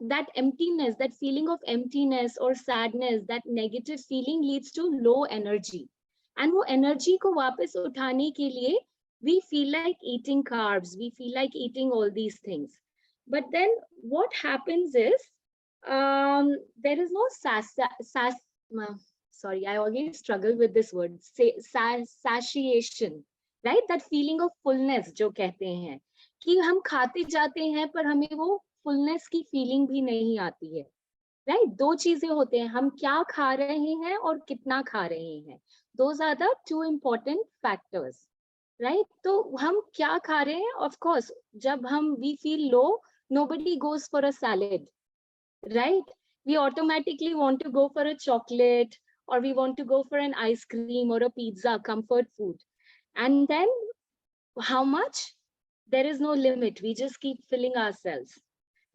that emptiness, that feeling of emptiness or sadness, that negative feeling leads to low energy. And वो energy को वापस उठाने के लिए, we feel like eating carbs, we feel like eating all these things. But then what happens is, there is no sorry, I always struggle with this word, satiation, right? That feeling of fullness जो कहते हैं, कि हम खाते जाते हैं पर हमें वो फुलनेस की फीलिंग भी नहीं आती है, राइट? दो चीजें होते हैं, हम क्या खा रहे हैं और कितना खा रहे हैं, those are the two important factors, right? तो हम क्या खा रहे हैं, ऑफ कोर्स जब हम we feel low, nobody goes for a salad, right? We automatically want to go for a chocolate, or we want to go for an ice cream or a pizza, comfort food. And then how much? There is no limit. We just keep filling ourselves,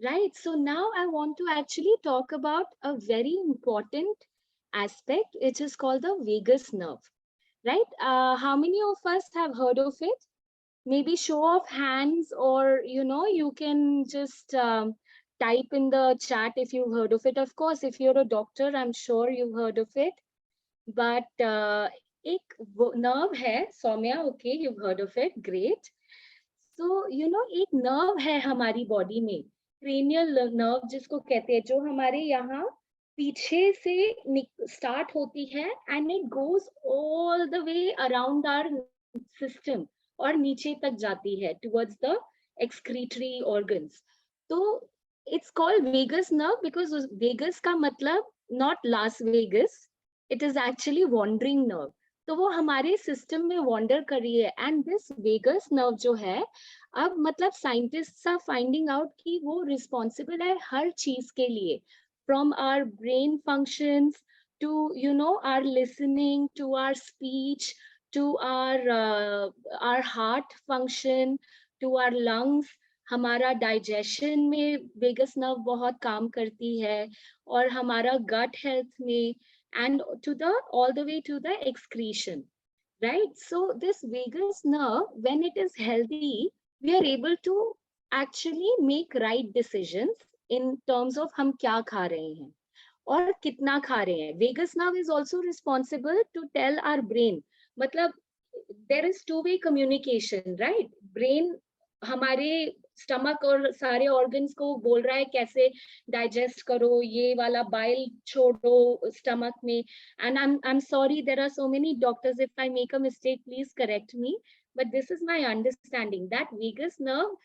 right? So now I want to actually talk about a very important aspect, which is called the vagus nerve, right? How many of us have heard of it? Maybe show of hands, or you can just type in the chat if you've heard of it. Of course, if you're a doctor, I'm sure you've heard of it. But एक nerve है, Soumya, okay, you've heard of it, great. So, एक nerve है हमारी body में, cranial nerve जिसको कहते हैं, जो हमारे यहाँ पीछे से start होती है, and it goes all the way around our system और नीचे तक जाती है towards the excretory organs. तो it's called vagus nerve because vagus का मतलब not Las Vegas, it is actually wandering nerve. तो वो हमारे सिस्टम में वॉन्डर कर रही है, एंड दिस वेगस नर्व जो है, अब मतलब साइंटिस्ट्स आर फाइंडिंग आउट कि वो रिस्पॉन्सिबल है हर चीज के लिए, from our brain functions to our listening, to our speech, to our heart function, to our lungs. हमारा डाइजेशन में वेगस नर्व बहुत काम करती है, और हमारा गट हेल्थ में, and all the way to the excretion, right? So this vagus nerve, when it is healthy, we are able to actually make right decisions in terms of हम क्या खा रहे हैं और कितना खा रहे हैं. Vagus nerve is also responsible to tell our brain, मतलब there is two-way communication, right? Brain हमारे स्टमक और सारे ऑर्गन्स को बोल रहा है कैसे डाइजेस्ट करो, ये वाला बाइल छोड़ो स्टमक में. And I am sorry, there are so many doctors, if I make a mistake please correct me, but this is my understanding that vagus nerve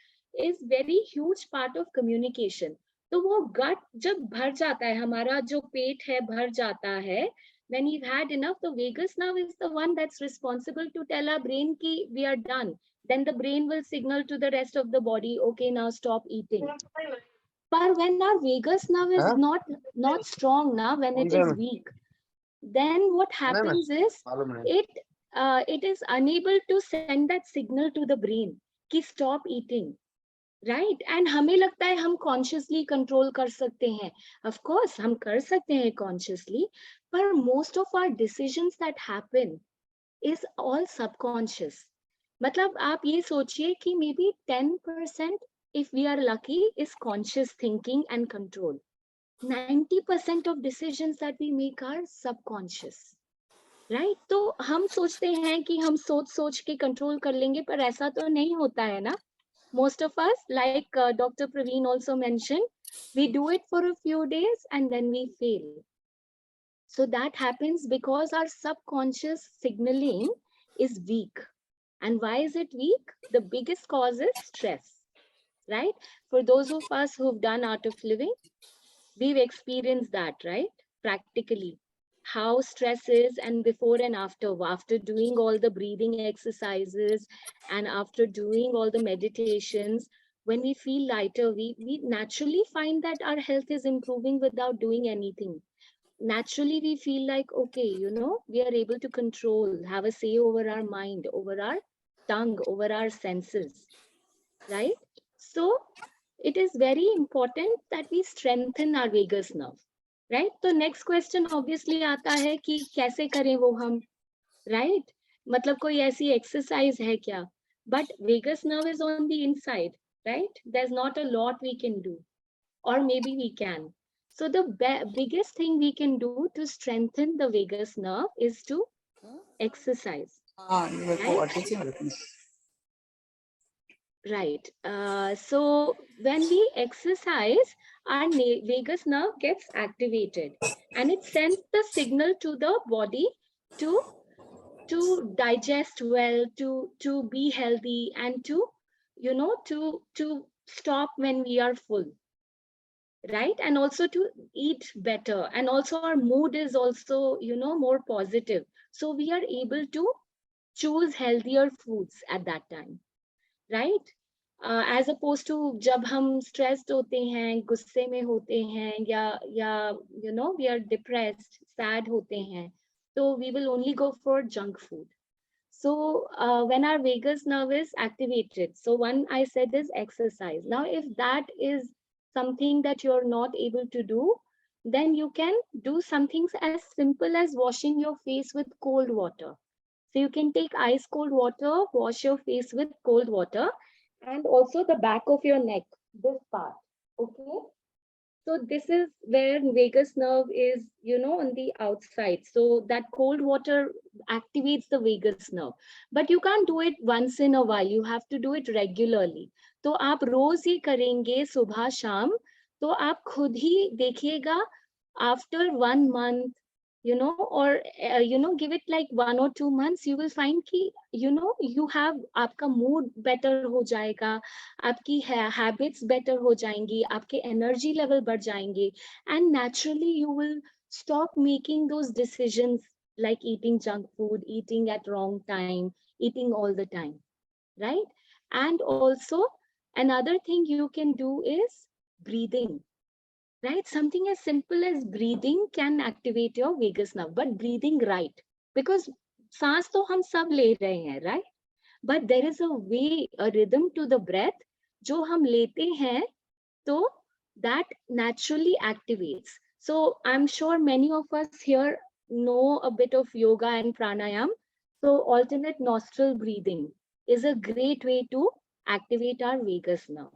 is very huge part of communication. तो वो गट जब भर जाता है, हमारा जो पेट है भर जाता है, when we've had enough, the vagus nerve is the one that's responsible to tell our brain ki we are done. Then the brain will signal to the rest of the body, okay, now stop eating. But when our vagus nerve is not strong now, when it is weak, then what happens is it is unable to send that signal to the brain कि stop eating, right? And हमें लगता है हम consciously control कर सकते हैं. Of course हम कर सकते हैं consciously, but most of our decisions that happen is all subconscious. मतलब आप ये सोचिए कि maybe 10% if we are lucky is conscious thinking and control. 90% of decisions that we make are subconscious, right? तो हम सोचते हैं कि हम सोच के control कर लेंगे, पर ऐसा तो नहीं होता है ना. Most of us, like Dr. Praveen also mentioned, we do it for a few days and then we fail. So that happens because our subconscious signaling is weak. And why is it weak? The biggest cause is stress, right? For those of us who've done Art of Living, we've experienced that, right? Practically, how stress is, and before and after doing all the breathing exercises and after doing all the meditations, when we feel lighter, we naturally find that our health is improving without doing anything. Naturally, we feel like, okay, we are able to control, have a say over our mind, over our tongue, over our senses, right? So it is very important that we strengthen our vagus nerve, right? So next question obviously आता है कि कैसे करें वो हम, right? मतलब कोई ऐसी exercise है क्या? but vagus nerve is on the inside, right? There's not a lot we can do, or maybe we can. So the biggest thing we can do to strengthen the vagus nerve is to exercise, right? Right. So when we exercise, our vagus nerve gets activated, and it sends the signal to the body to digest well, to be healthy, and to to stop when we are full, right? And also to eat better, and also our mood is also more positive. So we are able to choose healthier foods at that time, right? As opposed to जब हम stressed होते हैं, गुस्से में होते हैं, या we are depressed, sad होते हैं, so we will only go for junk food. So when our vagus nerve is activated, so one I said is exercise. Now, if that is something that you're not able to do, then you can do something as simple as washing your face with cold water. So you can take ice cold water, wash your face with cold water, and also the back of your neck, this part. Okay. So this is where vagus nerve is, on the outside. So that cold water activates the vagus nerve. But you can't do it once in a while. You have to do it regularly. तो आप रोज ही करेंगे सुबह शाम, तो आप खुद ही देखिएगा after 1 month, or give it like 1 or 2 months, you will find कि you have, आपका mood better हो जाएगा, आपकी habits better हो जाएंगी, आपके energy level बढ़ जाएंगे, and naturally you will stop making those decisions like eating junk food, eating at wrong time, eating all the time, right? And also another thing you can do is breathing. Right? Something as simple as breathing can activate your vagus nerve, but breathing right. Because सांस तो हम सब ले रहे हैं, right? But there is a way, a rhythm to the breath, जो हम लेते हैं, तो that naturally activates. So I'm sure many of us here know a bit of yoga and pranayam. So alternate nostril breathing is a great way to activate our vagus nerve.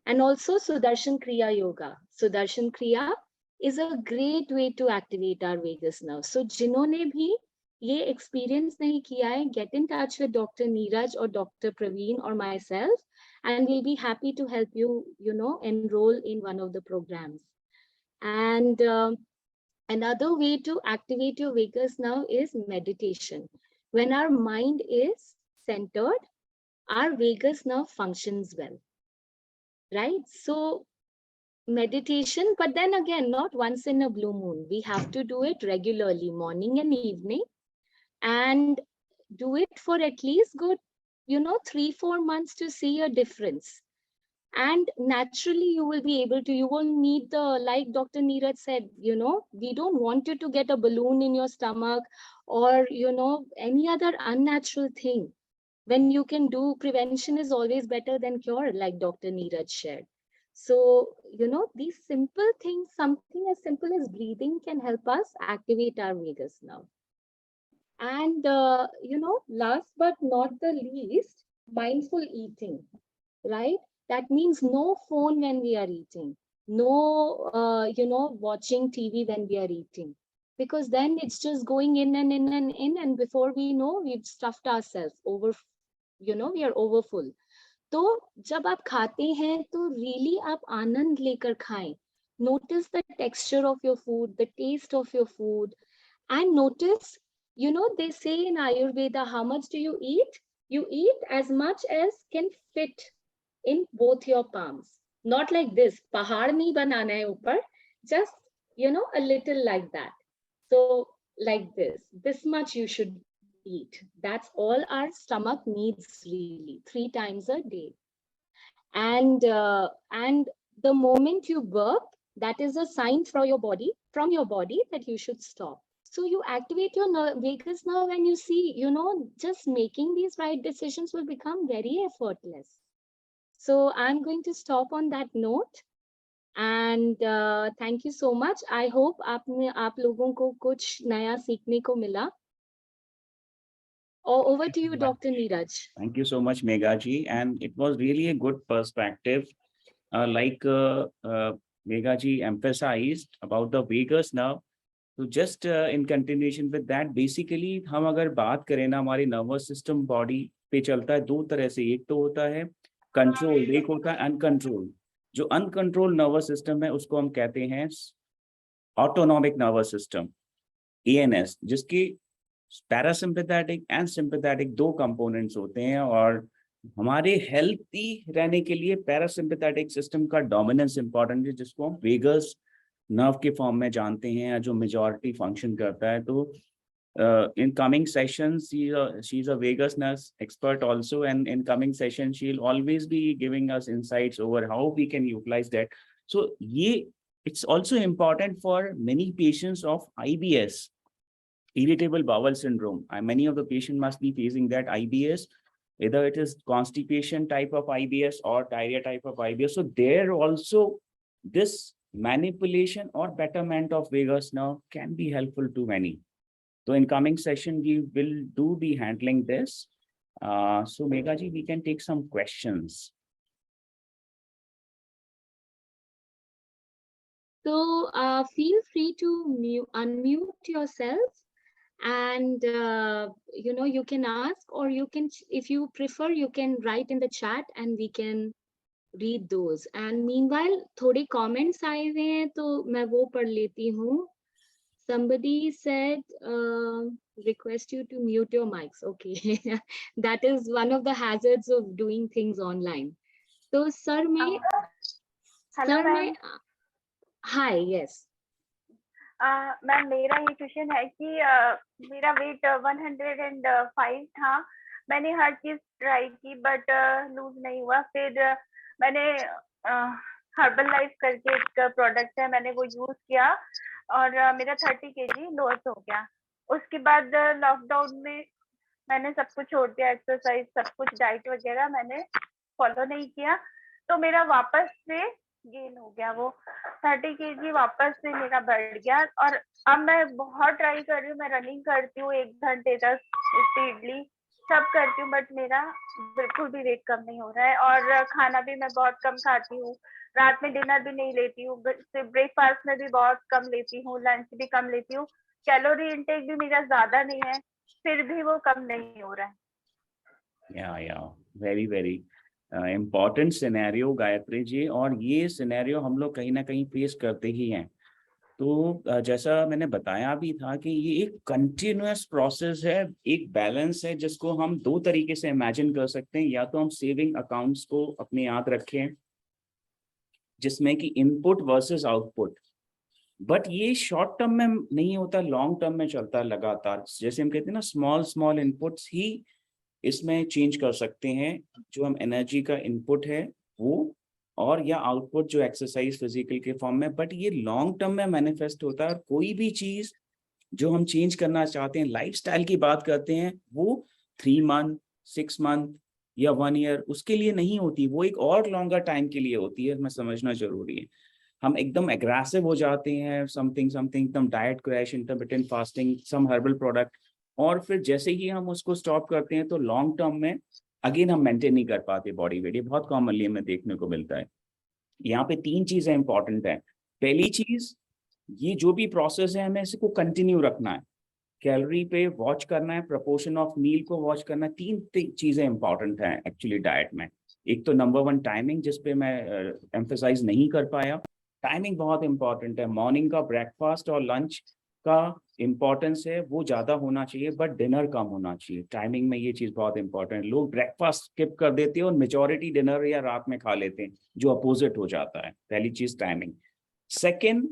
And also Sudarshan Kriya Yoga. Sudarshan Kriya is a great way to activate our vagus nerve. So जिन्होंने भी ये experience नहीं किया है, get in touch with Dr. Neeraj or Dr. Praveen or myself, and we'll be happy to help you, enroll in one of the programs. And another way to activate your vagus nerve is meditation. When our mind is centered, our vagus nerve functions well. Right? So meditation, but then again, not once in a blue moon. We have to do it regularly, morning and evening, and do it for at least good, 3-4 months to see a difference. And naturally you will be able to, you won't need the, like Dr. Neeraj said, we don't want you to get a balloon in your stomach or, any other unnatural thing. When you can do, prevention is always better than cure, like Dr. Neeraj shared. So, these simple things, something as simple as breathing can help us activate our vagus nerve. And, last but not the least, mindful eating, right? That means no phone when we are eating, no, watching TV when we are eating, because then it's just going in and in and in, and before we know, we've stuffed ourselves over, we are overfull. तो जब आप खाते हैं तो really आप आनंद लेकर खाएं. Notice the texture of your food, the taste of your food, and notice, they say in Ayurveda, how much do you eat? You eat as much as can fit in both your palms. Not like this, pahad nahi banana hai upar, just, a little like that. So like this much you should eat. That's all our stomach needs really, 3 times a day. And the moment you burp, that is a sign from your body that you should stop. So you activate your vagus nerve and you see, just making these right decisions will become very effortless. So I'm going to stop on that note. And thank you so much. I hope आप लोगों को कुछ नया सीखने को मिला. Over to you, Dr. Neeraj. Thank you so much, Megha ji. And it was really a good perspective. Megha ji emphasized about the vagus nerve. So just in continuation with that, basically हम अगर बात करें ना, हमारी nervous system body पे चलता है दो तरह से. एक तो होता है कंट्रोल, एक होता है अनकंट्रोल. जो अनकंट्रोल नर्वस सिस्टम है उसको हम कहते हैं ऑटोनॉमिक नर्वस सिस्टम, ANS, जिसकी पैरासिम्पैथेटिक एंड सिंपैथेटिक दो कंपोनेंट्स होते हैं. और हमारे हेल्थी रहने के लिए पैरासिम्पैथेटिक सिस्टम का डोमिनेंस इंपॉर्टेंट है, जिसको हम वेगस नर्व के फॉर्म में जानते हैं, जो मेजॉरिटी फंक्शन करता है. तो in coming sessions, she's a vagus nerve expert also, and in coming sessions she'll always be giving us insights over how we can utilize that. So it's also important for many patients of IBS, irritable bowel syndrome. Many of the patients must be facing that IBS, either it is constipation type of IBS or diarrhea type of IBS. So there also this manipulation or betterment of vagus nerve can be helpful to many. So in coming session, we will be handling this. So Megha ji, we can take some questions. So feel free to unmute yourself, and you can ask, or you can, if you prefer, you can write in the chat and we can read those. And meanwhile, थोड़े comments आए हुए हैं तो मैं वो पढ़ लेती हूँ. Somebody said, request you to mute your mics. Okay, that is one of the hazards of doing things online. So, sir, hello, ma'am. Hi, yes. Ma'am, मेरा ये क्वेश्चन है कि मेरा वेट 105 था. मैंने हर चीज ट्राई की बट लूज नहीं हुआ. फिर मैंने हर्बल लाइफ करके एक प्रोडक्ट है, मैंने वो यूज किया और मेरा 30 kg लॉस हो गया. उसके बाद लॉकडाउन में मैंने सब कुछ छोड़ दिया, एक्सरसाइज सब कुछ, डाइट वगैरह मैंने फॉलो नहीं किया, तो मेरा वापस से गेन हो गया. वो 30 kg वापस से मेरा बढ़ गया. और अब मैं बहुत ट्राई कर रही हूँ, मैं रनिंग करती हूँ 1 घंटे तक, स्पीडली सब करती हूँ, बट मेरा बिल्कुल भी वेट कम नहीं हो रहा है. और खाना भी मैं बहुत कम खाती हूँ, रात में डिनर भी नहीं लेती हूँ, ब्रेकफास्ट में भी बहुत कम लेती हूँ, लंच भी कम लेती हूँ, कैलोरी इंटेक भी मेरा ज्यादा नहीं है, फिर भी वो कम नहीं हो रहा है. Yeah, very important scenario, Gayatri ji. और ये सिनेरियो हम लोग कहीं ना कहीं फेस करते ही हैं. तो जैसा मैंने बताया भी था कि ये एक कंटिन्यूअस प्रोसेस है, एक बैलेंस है, जिसको हम दो तरीके से इमेजिन कर सकते हैं. या तो हम सेविंग अकाउंट्स को अपने याद रखें, जिसमें कि इनपुट वर्सेस आउटपुट, बट ये शॉर्ट टर्म में नहीं होता, लॉन्ग टर्म में चलता है लगातार. जैसे हम कहते हैं ना, स्मॉल इनपुट्स ही इसमें चेंज कर सकते हैं, जो हम एनर्जी का इनपुट है वो, और या आउटपुट जो एक्सरसाइज फिजिकल के फॉर्म में. बट ये लॉन्ग टर्म में मैनिफेस्ट होता है. और कोई भी चीज जो हम चेंज करना चाहते हैं, लाइफस्टाइल की बात करते हैं, वो 3 month 6 month या 1 year उसके लिए नहीं होती, वो एक और लॉन्गर टाइम के लिए होती है. हमें समझना जरूरी है. हम एकदम एग्रेसिव हो जाते हैं, समथिंग एकदम डाइट क्रैश, इंटरमिटेंट फास्टिंग, सम हर्बल प्रोडक्ट, और फिर जैसे ही हम उसको स्टॉप करते हैं तो लॉन्ग टर्म में अगेन हम मेंटेन नहीं कर पाते बॉडी वेट. ये बहुत कॉमनली हमें देखने को मिलता है. यहाँ पे 3 चीजें इंपॉर्टेंट है. पहली चीज, ये जो भी प्रोसेस है हमें इसको कंटिन्यू रखना है, कैलोरी पे वॉच करना है, प्रोपोर्शन ऑफ मील को वॉच करना है. 3 चीजें इंपॉर्टेंट हैं एक्चुअली डाइट में. एक तो नंबर 1 टाइमिंग, जिसपे मैं एम्फेसाइज नहीं कर पाया. टाइमिंग बहुत इंपॉर्टेंट है. मॉर्निंग का ब्रेकफास्ट और लंच का इम्पोर्टेंस है वो ज्यादा होना चाहिए, बट डिनर कम होना चाहिए. टाइमिंग में ये चीज बहुत इंपॉर्टेंट है. लोग ब्रेकफास्ट स्किप कर देते हैं और मेजॉरिटी डिनर या रात में खा लेते हैं, जो अपोजिट हो जाता है. पहली चीज timing. Second,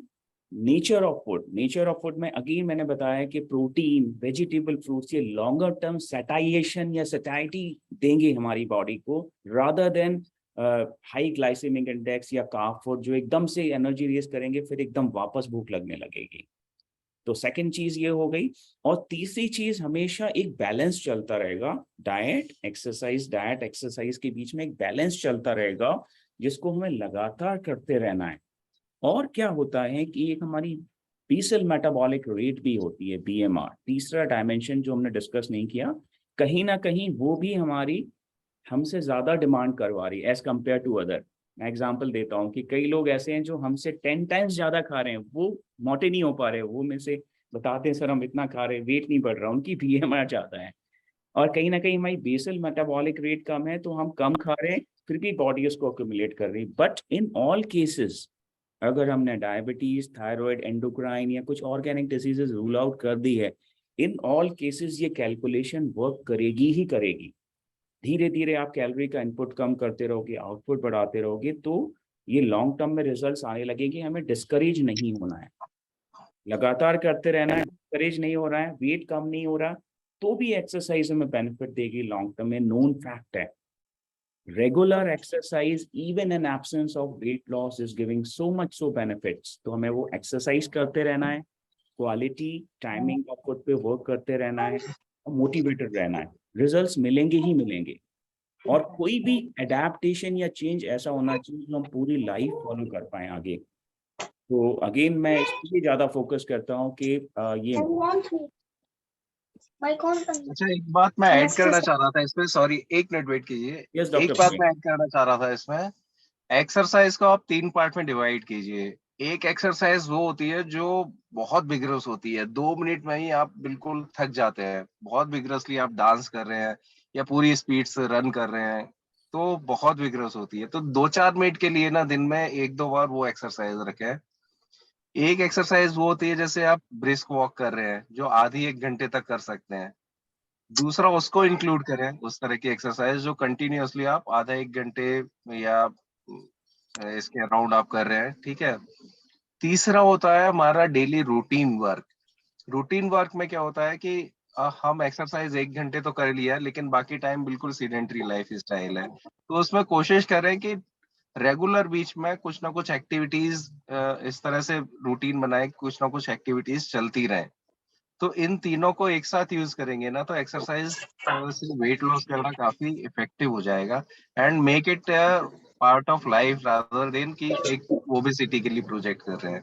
nature of food. Nature of food में अगेन मैंने बताया कि प्रोटीन, वेजिटेबल, फ्रूट्स, ये लॉन्गर टर्म सेटाइएशन या सेटाइटी देंगे हमारी बॉडी को, rather than high glycemic index या कार्ब फूड, जो एकदम से एनर्जी रेज करेंगे, फिर एकदम वापस भूख लगने लगेगी. तो सेकंड चीज ये हो गई. और तीसरी चीज, हमेशा एक बैलेंस चलता रहेगा. डाइट एक्सरसाइज के बीच में एक बैलेंस चलता रहेगा, जिसको हमें लगातार करते रहना है. और क्या होता है कि एक हमारी बेसल मेटाबॉलिक रेट भी होती है, BMR. तीसरा डायमेंशन जो हमने डिस्कस नहीं किया, कहीं ना कहीं वो भी हमारी हमसे ज्यादा डिमांड करवा रही है एज कम्पेयर टू अदर। मैं एग्जांपल देता हूँ कि कई लोग ऐसे हैं जो हमसे 10 टाइम्स ज्यादा खा रहे हैं, वो मोटे नहीं हो पा रहे, वो में से बताते हैं सर हम इतना खा रहे हैं, वेट नहीं बढ़ रहा, उनकी बीएमआई ज्यादा है। और कहीं ना कहीं हमारी बेसल मेटाबॉलिक रेट कम है, तो हम कम खा रहे हैं फिर भी बॉडी उसको अक्यूमुलेट कर रही है। बट इन ऑल केसेस अगर हमने डायबिटीज, थायराइड, एंडोक्राइन या कुछ ऑर्गेनिक डिजीजेस रूल आउट कर दी है, इन ऑल केसेस ये कैलकुलेशन वर्क करेगी ही करेगी। धीरे धीरे आप कैलोरी का इनपुट कम करते रहोगे, आउटपुट बढ़ाते रहोगे, तो ये लॉन्ग टर्म में रिजल्ट्स आने लगेंगे। हमें डिस्करेज नहीं होना है, लगातार करते रहना है, डिस्करेज नहीं हो रहा है, वेट कम नहीं हो रहा, तो भी एक्सरसाइज हमें बेनिफिट देगी लॉन्ग टर्म में, नोन फैक्ट है। Regular exercise even in absence of weight loss is giving so much so benefits. तो हमें वो एक्सरसाइज करते रहना है, क्वालिटी टाइमिंग का खुद पे वर्क करते रहना है और मोटिवेटेड रहना है, रिजल्ट्स मिलेंगे ही मिलेंगे। और कोई भी एडेप्टेशन या चेंज ऐसा होना चाहिए जो हम पूरी लाइफ फॉलो कर पाए आगे। तो अगेन मैं इसलिए ज्यादा फोकस करता हूँ कि ये अच्छा, एक बात मैं ऐड करना चाह रहा था इसमें, सॉरी एक मिनट वेट कीजिए। यस एक डॉक्टर बात मैं ऐड करना चाह रहा था इसमें, एक्सरसाइज को आप 3 पार्ट में डिवाइड कीजिए। एक एक्सरसाइज वो होती है जो बहुत विग्रस होती है, 2 मिनट में ही आप बिल्कुल थक जाते हैं, बहुत विग्रसली आप डांस कर रहे हैं या पूरी स्पीड से रन कर रहे हैं, तो बहुत विग्रस होती है। तो 2-4 मिनट के लिए ना दिन में 1-2 बार वो एक्सरसाइज रखें। एक एक्सरसाइज वो होती है जैसे आप ब्रिस्क वॉक कर रहे हैं, जो आधी 1 घंटे तक कर सकते हैं। दूसरा उसको इंक्लूड करें, उस तरह की एक्सरसाइज जो कंटिन्यूअसली आप आधा 1 घंटे या इसके अराउंड आप कर रहे हैं, ठीक है। तीसरा होता है हमारा daily routine work. Routine work में क्या होता है कि हम एक्सरसाइज 1 घंटे तो कर लिया, लेकिन बाकी टाइम बिल्कुल सीडेंटरी लाइफ स्टाइल है, तो उसमें कोशिश करें कि रेगुलर बीच में कुछ ना कुछ एक्टिविटीज इस तरह से रूटीन बनाए, कुछ ना कुछ एक्टिविटीज चलती रहे। तो इन तीनों को एक साथ यूज करेंगे ना, तो एक्सरसाइज से वेट लॉस करना काफी इफेक्टिव हो जाएगा, and make it part of life rather than कि एक ओबेसिटी के लिए प्रोजेक्ट कर रहे हैं।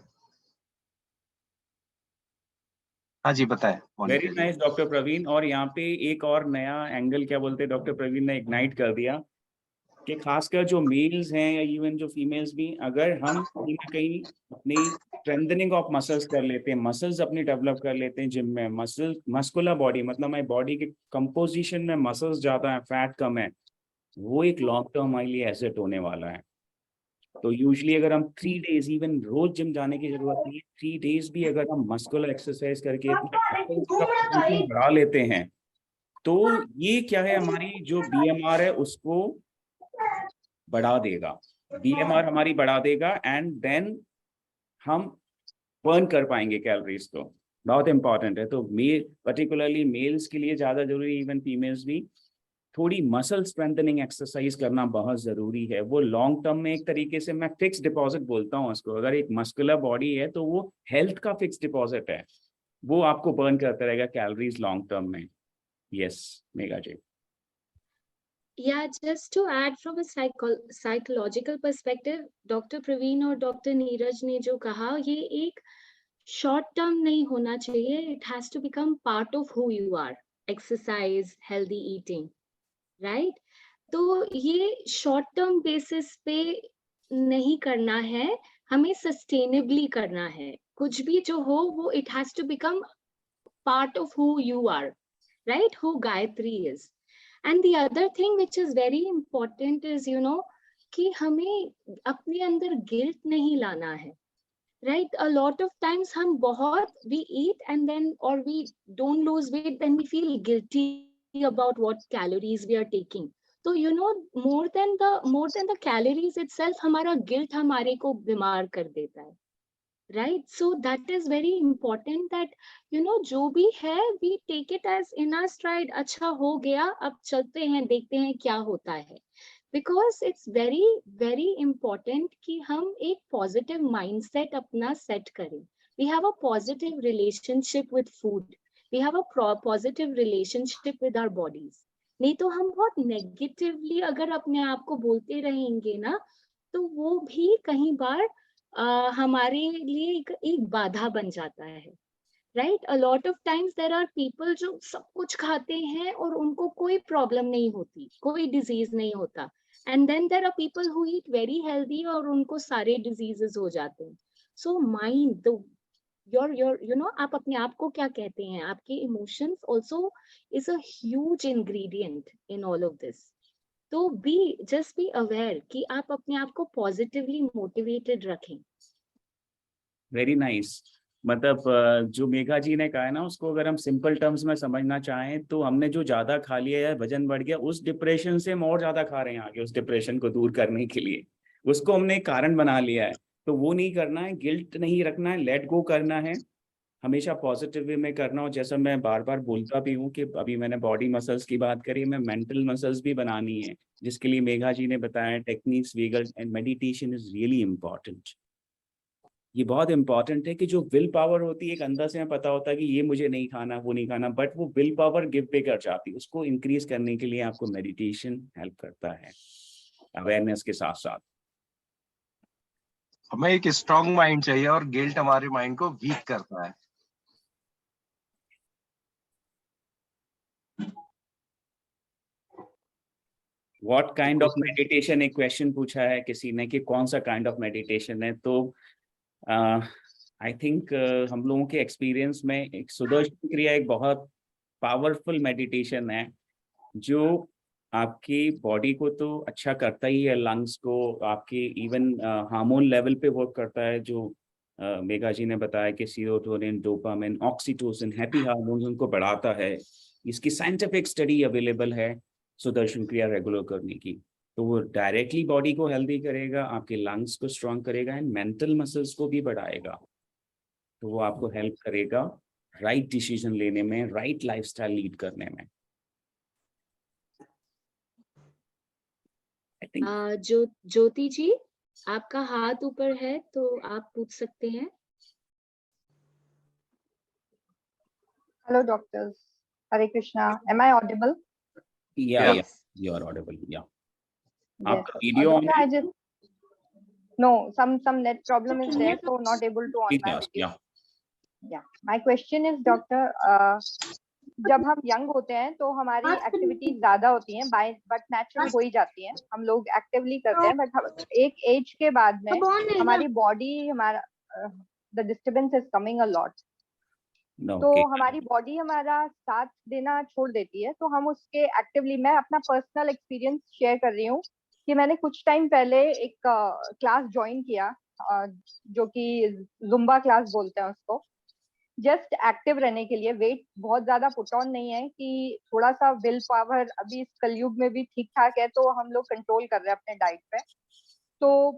हाँ जी, बताएं। Very Monika ji. Nice doctor Praveen. और यहाँ पे एक और नया एंगल क्या बोलते हैं डॉक्टर प्रवीण ने इग्नाइट कर दिया कि खासकर जो मेल्स हैं या इवन जो फीमेल्स भी, अगर हम कहीं ना कहीं अपनी स्ट्रेंथनिंग ऑफ मसल्स कर लेते हैं, मसल्स अपनी डेवलप कर लेते हैं जिम में, मस्कुलर बॉडी मतलब हमारी बॉडी के कंपोजिशन में मसल्स ज्यादा है, फैट कम है, वो एक लॉन्ग टर्म हमारे लिए एसेट होने वाला है। तो यूजुअली अगर हम 3 डेज, इवन रोज जिम जाने की जरूरत नहीं है, 3 डेज भी अगर हम मस्कुलर एक्सरसाइज करके अपने muscles का potential बढ़ा लेते हैं, तो ये क्या है, हमारी जो बीएमआर है उसको बढ़ा देगा, बीएमआर हमारी बढ़ा देगा, एंड देन हम बर्न कर पाएंगे कैलोरीज को। बहुत इंपॉर्टेंट है। तो मेल पर्टिकुलरली मेल्स के लिए ज्यादा जरूरी, इवन फीमेल्स भी थोड़ी मसल स्ट्रेंथनिंग एक्सरसाइज करना बहुत जरूरी है। वो लॉन्ग टर्म में एक तरीके से मैं फिक्स डिपॉजिट बोलता हूँ उसको। अगर एक मस्कुलर बॉडी है तो वो हेल्थ का फिक्स डिपॉजिट है, वो आपको बर्न करता रहेगा कैलोरीज लॉन्ग टर्म में। Yes Megha ji. Yeah, just to add from a psychological perspective, doctor Praveen और डॉक्टर नीरज ने जो कहा, ये एक शॉर्ट टर्म नहीं होना चाहिए, it has to become part of who you are. Exercise, healthy eating, right? तो ये शॉर्ट टर्म बेसिस पे नहीं करना है, हमें सस्टेनेबली करना है। कुछ भी जो हो वो it has to become part of who you are, right? Who Gayatri is. And the other thing which is very important is, you know, कि हमें अपने अंदर गिल्ट नहीं लाना है, right? A lot of times हम बहुत we eat and then or we don't lose weight, then we feel guilty about what calories we are taking. तो you know, more than the calories itself, हमारा guilt हमारे को बीमार कर देता है, right? So that is very important that, you know, जो भी है we take it as in our stride, अच्छा हो गया, अब चलते हैं, देखते हैं क्या होता है। Because it's very very important कि हम एक positive mindset अपना set करें। We have a positive relationship with food, we have a positive relationship with our bodies। नहीं तो हम बहुत negatively अगर अपने आप को बोलते रहेंगे ना, तो वो भी कहीं बार हमारे लिए एक बाधा बन जाता है, right? A lot of times there are people जो सब कुछ खाते हैं और उनको कोई प्रॉब्लम नहीं होती, कोई डिजीज नहीं होता, and then there are people who eat very healthy और उनको सारे डिजीजेस हो जाते हैं. So mind the your you know, आप अपने आप को क्या कहते हैं, आपके emotions also is a huge ingredient in all of this. तो जस्ट बी अवेयर कि आप अपने आप को पॉजिटिवली मोटिवेटेड रखें. Very nice. मतलब जो मेघा जी ने कहा है ना, उसको अगर हम सिंपल टर्म्स में समझना चाहें तो हमने जो ज्यादा खा लिया या वजन बढ़ गया, उस डिप्रेशन से हम और ज्यादा खा रहे हैं आगे, उस डिप्रेशन को दूर करने के लिए उसको हमने एक कारण बना लिया है. तो वो नहीं करना है, गिल्ट नहीं रखना है, लेट गो करना है, हमेशा पॉजिटिव वे में करना. और जैसा मैं बार बार बोलता भी हूँ कि अभी मैंने बॉडी मसल्स की बात करी, मैं मेंटल मसल्स भी बनानी है, जिसके लिए मेघा जी ने बताया techniques, wiggle and meditation is really important. ये बहुत इंपॉर्टेंट है कि जो विल पावर होती है, एक अंदर से हमें पता होता है कि ये मुझे नहीं खाना, वो नहीं खाना, बट वो विल पावर गिव पे कर जाती है. उसको इंक्रीज करने के लिए आपको मेडिटेशन हेल्प करता है, अवेयरनेस के साथ साथ. हमें एक स्ट्रॉन्ग माइंड चाहिए और गिल्ट हमारे माइंड को वीक करता है. व्हाट काइंड ऑफ मेडिटेशन, एक क्वेश्चन पूछा है किसी ने कि कौन सा काइंड ऑफ मेडिटेशन है. तो आई थिंक हम लोगों के एक्सपीरियंस में एक सुदर्शन क्रिया एक बहुत पावरफुल मेडिटेशन है, जो आपकी बॉडी को तो अच्छा करता ही है, लंग्स को, आपके इवन हार्मोन लेवल पे वर्क करता है, जो मेघा जी ने बताया कि serotonin, dopamine, oxytocin, happy hormones उनको बढ़ाता है. इसकी साइंटिफिक स्टडी अवेलेबल है सुदर्शन क्रिया रेगुलर करने की. तो वो डायरेक्टली बॉडी को हेल्दी करेगा, आपके लंग्स को स्ट्रॉन्ग करेगा एंड मेंटल मसल्स को भी बढ़ाएगा. तो वो आपको हेल्प करेगा राइट डिसीजन लेने में, राइट लाइफस्टाइल लीड करने में. आई थिंक ज्योति जी, आपका हाथ ऊपर है तो आप पूछ सकते हैं. Hello, doctors. Hare Krishna. Am I audible? या Yes. You are audible. या Yes. आपका वीडियो ऑन Doctor, है? I just no, some net problem is there, so not able to on Please my ask. video. Yeah. Yeah. My question is, doctor, जब हम young होते हैं तो हमारी activities ज्यादा होती हैं, बट नेचुरल हो ही जाती हैं, हम लोग एक्टिवली करते हैं, बट एक एज के बाद में हमारी बॉडी, हमारा the disturbance is coming a lot. No, तो okay. हमारी बॉडी हमारा साथ देना छोड़ देती है, तो हम उसके एक्टिवली, मैं अपना पर्सनल एक्सपीरियंस शेयर कर रही हूँ कि मैंने कुछ टाइम पहले एक क्लास ज्वाइन किया, जो कि जुम्बा क्लास बोलते हैं उसको, जस्ट एक्टिव रहने के लिए. वेट बहुत ज्यादा पुट ऑन नहीं है, कि थोड़ा सा विल पावर अभी इस कलयुग में भी ठीक ठाक है, तो हम लोग कंट्रोल कर रहे हैं अपने डाइट पे. तो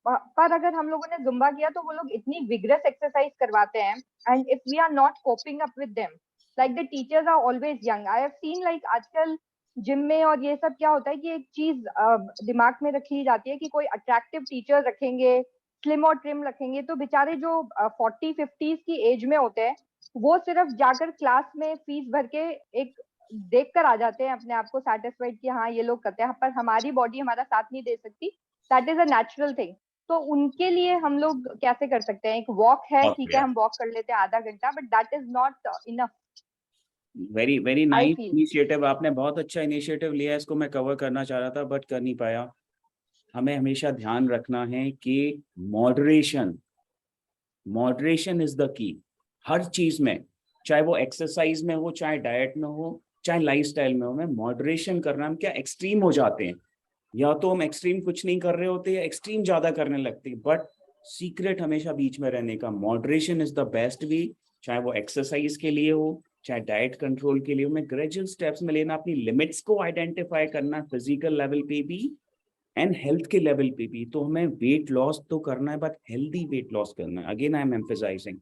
पर अगर हम लोगों ने जुम्बा किया तो वो लोग इतनी विग्रस एक्सरसाइज करवाते हैं, and if we are not coping up with them, like the teachers are always young. I have seen like आजकल जिम में और ये सब क्या होता है कि एक चीज दिमाग में रखी जाती है कि कोई अट्रैक्टिव टीचर रखेंगे, स्लिम और ट्रिम रखेंगे, तो बेचारे जो 40-50 की एज में होते हैं, वो सिर्फ जाकर क्लास में फीस भर के एक देख कर आ जाते हैं अपने आप को सेटिस्फाइड कि हाँ ये लोग करते हैं, पर हमारी बॉडी हमारा साथ नहीं दे सकती. That is a natural thing. तो उनके लिए हम लोग कैसे कर सकते हैं? एक वॉक है, ठीक है, हम वॉक कर लेते हैं आधा घंटा, but that is not enough. Very very nice initiative. आपने बहुत अच्छा इनिशिएटिव लिया है, इसको मैं कवर करना चाह रहा था बट कर नहीं पाया. हमें हमेशा ध्यान रखना है कि मॉडरेशन इज द की. हर चीज में, चाहे वो एक्सरसाइज में हो, चाहे डाइट में हो, चाहे लाइफस्टाइल में हो, हमें मॉडरेशन करना. हम क्या एक्सट्रीम हो जाते हैं, या तो हम एक्सट्रीम कुछ नहीं कर रहे होते या एक्सट्रीम ज्यादा करने लगते हैं, बट सीक्रेट हमेशा बीच में रहने का. Moderation is the best way, चाहे वो एक्सरसाइज के लिए हो, चाहे डाइट कंट्रोल के लिए हो. मैं ग्रेजुअल स्टेप्स में लेना, अपनी लिमिट्स को आइडेंटिफाई करना, फिजिकल लेवल पे भी एंड हेल्थ के लेवल पे भी. तो हमें वेट लॉस तो करना है, बट हेल्दी वेट लॉस करना है. अगेन आई एम एम्फसाइजिंग,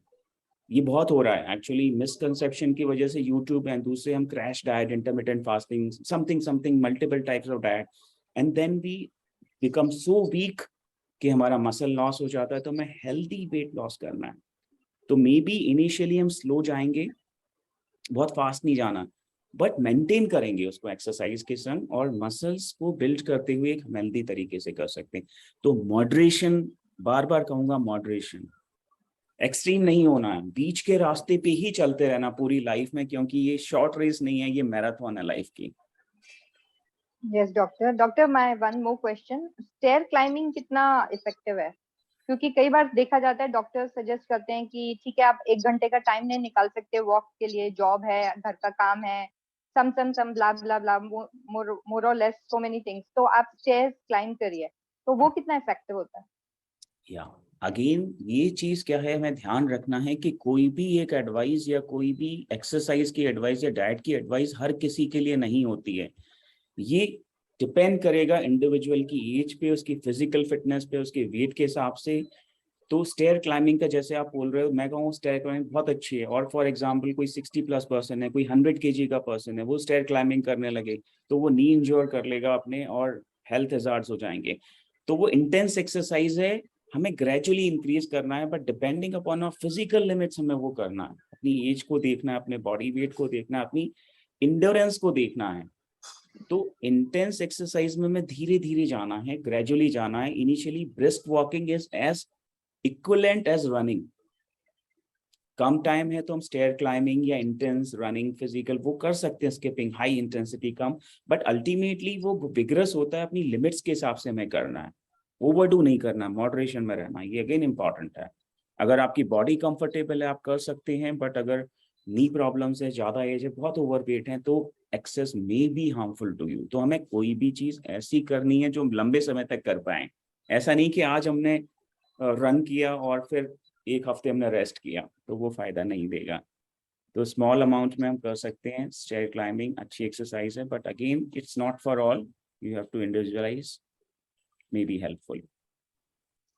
ये बहुत हो रहा है एक्चुअली मिसकंसेप्शन की वजह से. यूट्यूब एंड दूसरे हम crash diet, intermittent fasting, something multiple types of diet, and then we become so weak कि हमारा मसल लॉस हो जाता है. तो हमें हेल्दी वेट लॉस करना है. तो मे बी इनिशियली हम स्लो जाएंगे, बहुत फास्ट नहीं जाना, बट मेंटेन करेंगे उसको एक्सरसाइज के संग, और मसल्स को बिल्ड करते हुए एक हेल्दी तरीके से कर सकते हैं. तो मॉडरेशन, बार बार कहूंगा, मॉडरेशन. एक्सट्रीम नहीं होना है, बीच के रास्ते पे ही चलते रहना पूरी लाइफ में, क्योंकि ये शॉर्ट रेस नहीं है, ये मैराथन है लाइफ की। Yes doctor. Doctor my one more question, stair climbing कितना इफेक्टिव है? क्योंकि कई बार देखा जाता है डॉक्टर सजेस्ट करते हैं कि ठीक है आप 1 घंटे का टाइम नहीं निकाल सकते वॉक के लिए, जॉब है, घर का काम है, सम ब्ला ब्ला ब्ला, मोर और लेस सो मेनी थिंग्स, तो आप स्टेयर्स क्लाइंब करिए, तो वो कितना इफेक्टिव होता है? या अगेन ये चीज क्या है, हमें ध्यान रखना है कि कोई भी एक एडवाइस या कोई भी एक्सरसाइज की एडवाइस या डाइट की एडवाइस हर किसी के लिए नहीं होती है। ये डिपेंड करेगा इंडिविजुअल की एज पे, उसकी फिजिकल फिटनेस पे, उसके वेट के हिसाब से। तो स्टेयर क्लाइंबिंग का जैसे आप बोल रहे हो, मैं कहूँ स्टेयर क्लाइंबिंग बहुत अच्छी है। और फॉर एग्जांपल कोई 60+ पर्सन है, कोई 100 kg का पर्सन है, वो स्टेयर क्लाइंबिंग करने लगे तो वो नी इंजोर कर लेगा अपने और हेल्थ हजार्ड्स हो जाएंगे। तो वो इंटेंस एक्सरसाइज है, हमें ग्रेजुअली इंक्रीज करना है, but depending upon our physical limits हमें वो करना है। अपनी एज को देखना है, अपने बॉडी वेट को देखना है, अपनी इंड्योरेंस को देखना है। तो इंटेंस एक्सरसाइज में हमें धीरे धीरे जाना है, ग्रेजुअली जाना है। Initially brisk walking is as equivalent as running. कम टाइम है तो हम स्टेयर क्लाइंबिंग या इंटेंस रनिंग फिजिकल वो कर सकते हैं, स्किपिंग हाई इंटेंसिटी कम, बट अल्टीमेटली वो विग्रस होता है, अपनी लिमिट्स के हिसाब से हमें करना है, ओवरडू नहीं करना, मॉडरेशन में रहना, ये अगेन इंपॉर्टेंट है। अगर आपकी बॉडी कंफर्टेबल है आप कर सकते हैं, बट अगर नी प्रॉब्लम्स है, ज्यादा एज है, बहुत ओवरवेट है, तो एक्सेस में बी हार्मफुल टू यू। तो हमें कोई भी चीज ऐसी करनी है जो हम लंबे समय तक कर पाए। ऐसा नहीं कि आज हमने रन किया और फिर एक हफ्ते हमने रेस्ट किया, तो वो फायदा नहीं देगा। तो स्मॉल अमाउंट में हम कर सकते हैं। स्टेयर क्लाइंबिंग अच्छी एक्सरसाइज है, but again it's not for all, you have to individualise, may be helpful.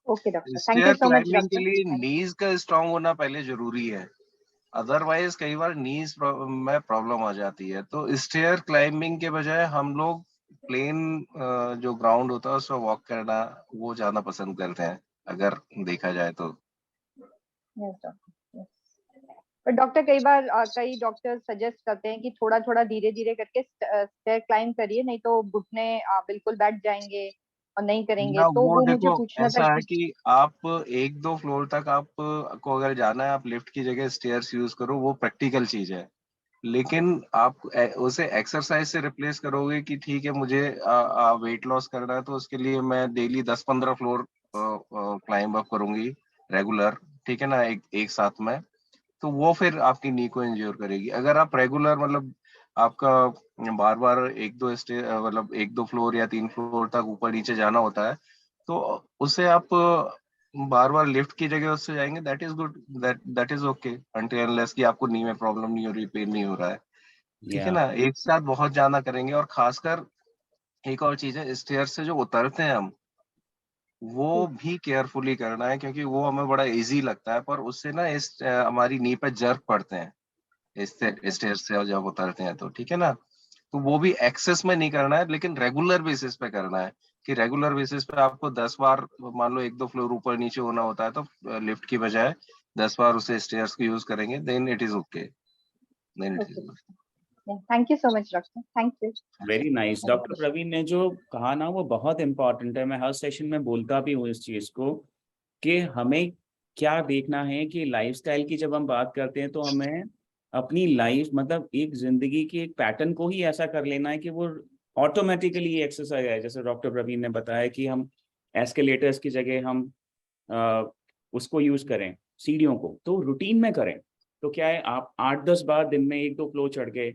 Okay doctor, thank you stair so much climbing के डॉक्टर। लिए नीज का स्ट्रांग होना पहले जरूरी है, अदरवाइज कई बार नीज में प्रॉब्लम आ जाती है। तो स्टेयर क्लाइंबिंग के बजाय हम लोग प्लेन जो ग्राउंड होता है उस पर वॉक करना वो ज्यादा पसंद करते हैं, अगर देखा जाए तो। Yes doctor, yes. पर डॉक्टर कई बार कई डॉक्टर सजेस्ट करते हैं कि थोड़ा थोड़ा धीरे धीरे करके स्टेयर क्लाइंब करिए, नहीं तो घुटने बिल्कुल बैठ जाएंगे और नहीं करेंगे, ना तो वो वो मुझे देखो पूछना था ऐसा है कि कि आप 1-2 फ्लोर तक आप को अगर जाना है, आप लिफ्ट की जगह स्टेयर्स यूज करो, वो प्रैक्टिकल चीज है। लेकिन आप उसे एक्सरसाइज से रिप्लेस करोगे कि ठीक है मुझे वेट लॉस करना है तो उसके लिए मैं डेली 10-15 फ्लोर क्लाइंब अप करूंगी रेगुलर, ठीक है ना, एक साथ में, तो वो फिर आपकी नी को इंज्योर करेगी। अगर आप रेगुलर मतलब आपका बार बार 1-2 मतलब 1-2 फ्लोर या 3 फ्लोर तक ऊपर नीचे जाना होता है, तो उससे आप बार बार लिफ्ट की जगह उससे जाएंगे, that is good, that is okay, until unless कि आपको नी में प्रॉब्लम नहीं हो रही, पेन नहीं हो रहा है, ठीक है या ना। एक साथ बहुत ज्यादा करेंगे, और खासकर एक और चीज है, स्टेयर से जो उतरते हैं हम, वो भी केयरफुली करना है, क्योंकि वो हमें बड़ा इजी लगता है, पर उससे ना इस हमारी नी पे जर्क पड़ते हैं स्टेयर से जब उतरते हैं, तो ठीक है ना। तो वो भी एक्सेस में नहीं करना है, लेकिन रेगुलर बेसिस पे करना है, कि रेगुलर बेसिस पे आपको 10 बार मान लो 1-2 फ्लोर ऊपर नीचे होना होता है, तो लिफ्ट की बजाय 10 बार उसे स्टेयर्स को यूज करेंगे, then it is okay, then it is. Thank you so much doctor, thank you. Very nice. Doctor Praveen ने जो कहा ना वो बहुत इंपॉर्टेंट है, मैं हर सेशन में बोलता भी हूँ इस चीज को, कि हमें क्या देखना है कि लाइफस्टाइल की जब हम बात करते हैं तो हमें अपनी लाइफ मतलब एक जिंदगी की एक पैटर्न को ही ऐसा कर लेना है कि वो ऑटोमेटिकली एक्सरसाइज है। जैसे डॉक्टर प्रवीण ने बताया कि हम एस्केलेटर्स की जगह हम उसको यूज करें, सीढ़ियों को, तो रूटीन में करें। तो क्या है, आप 8-10 बार दिन में 1-2 फ्लो चढ़ गए,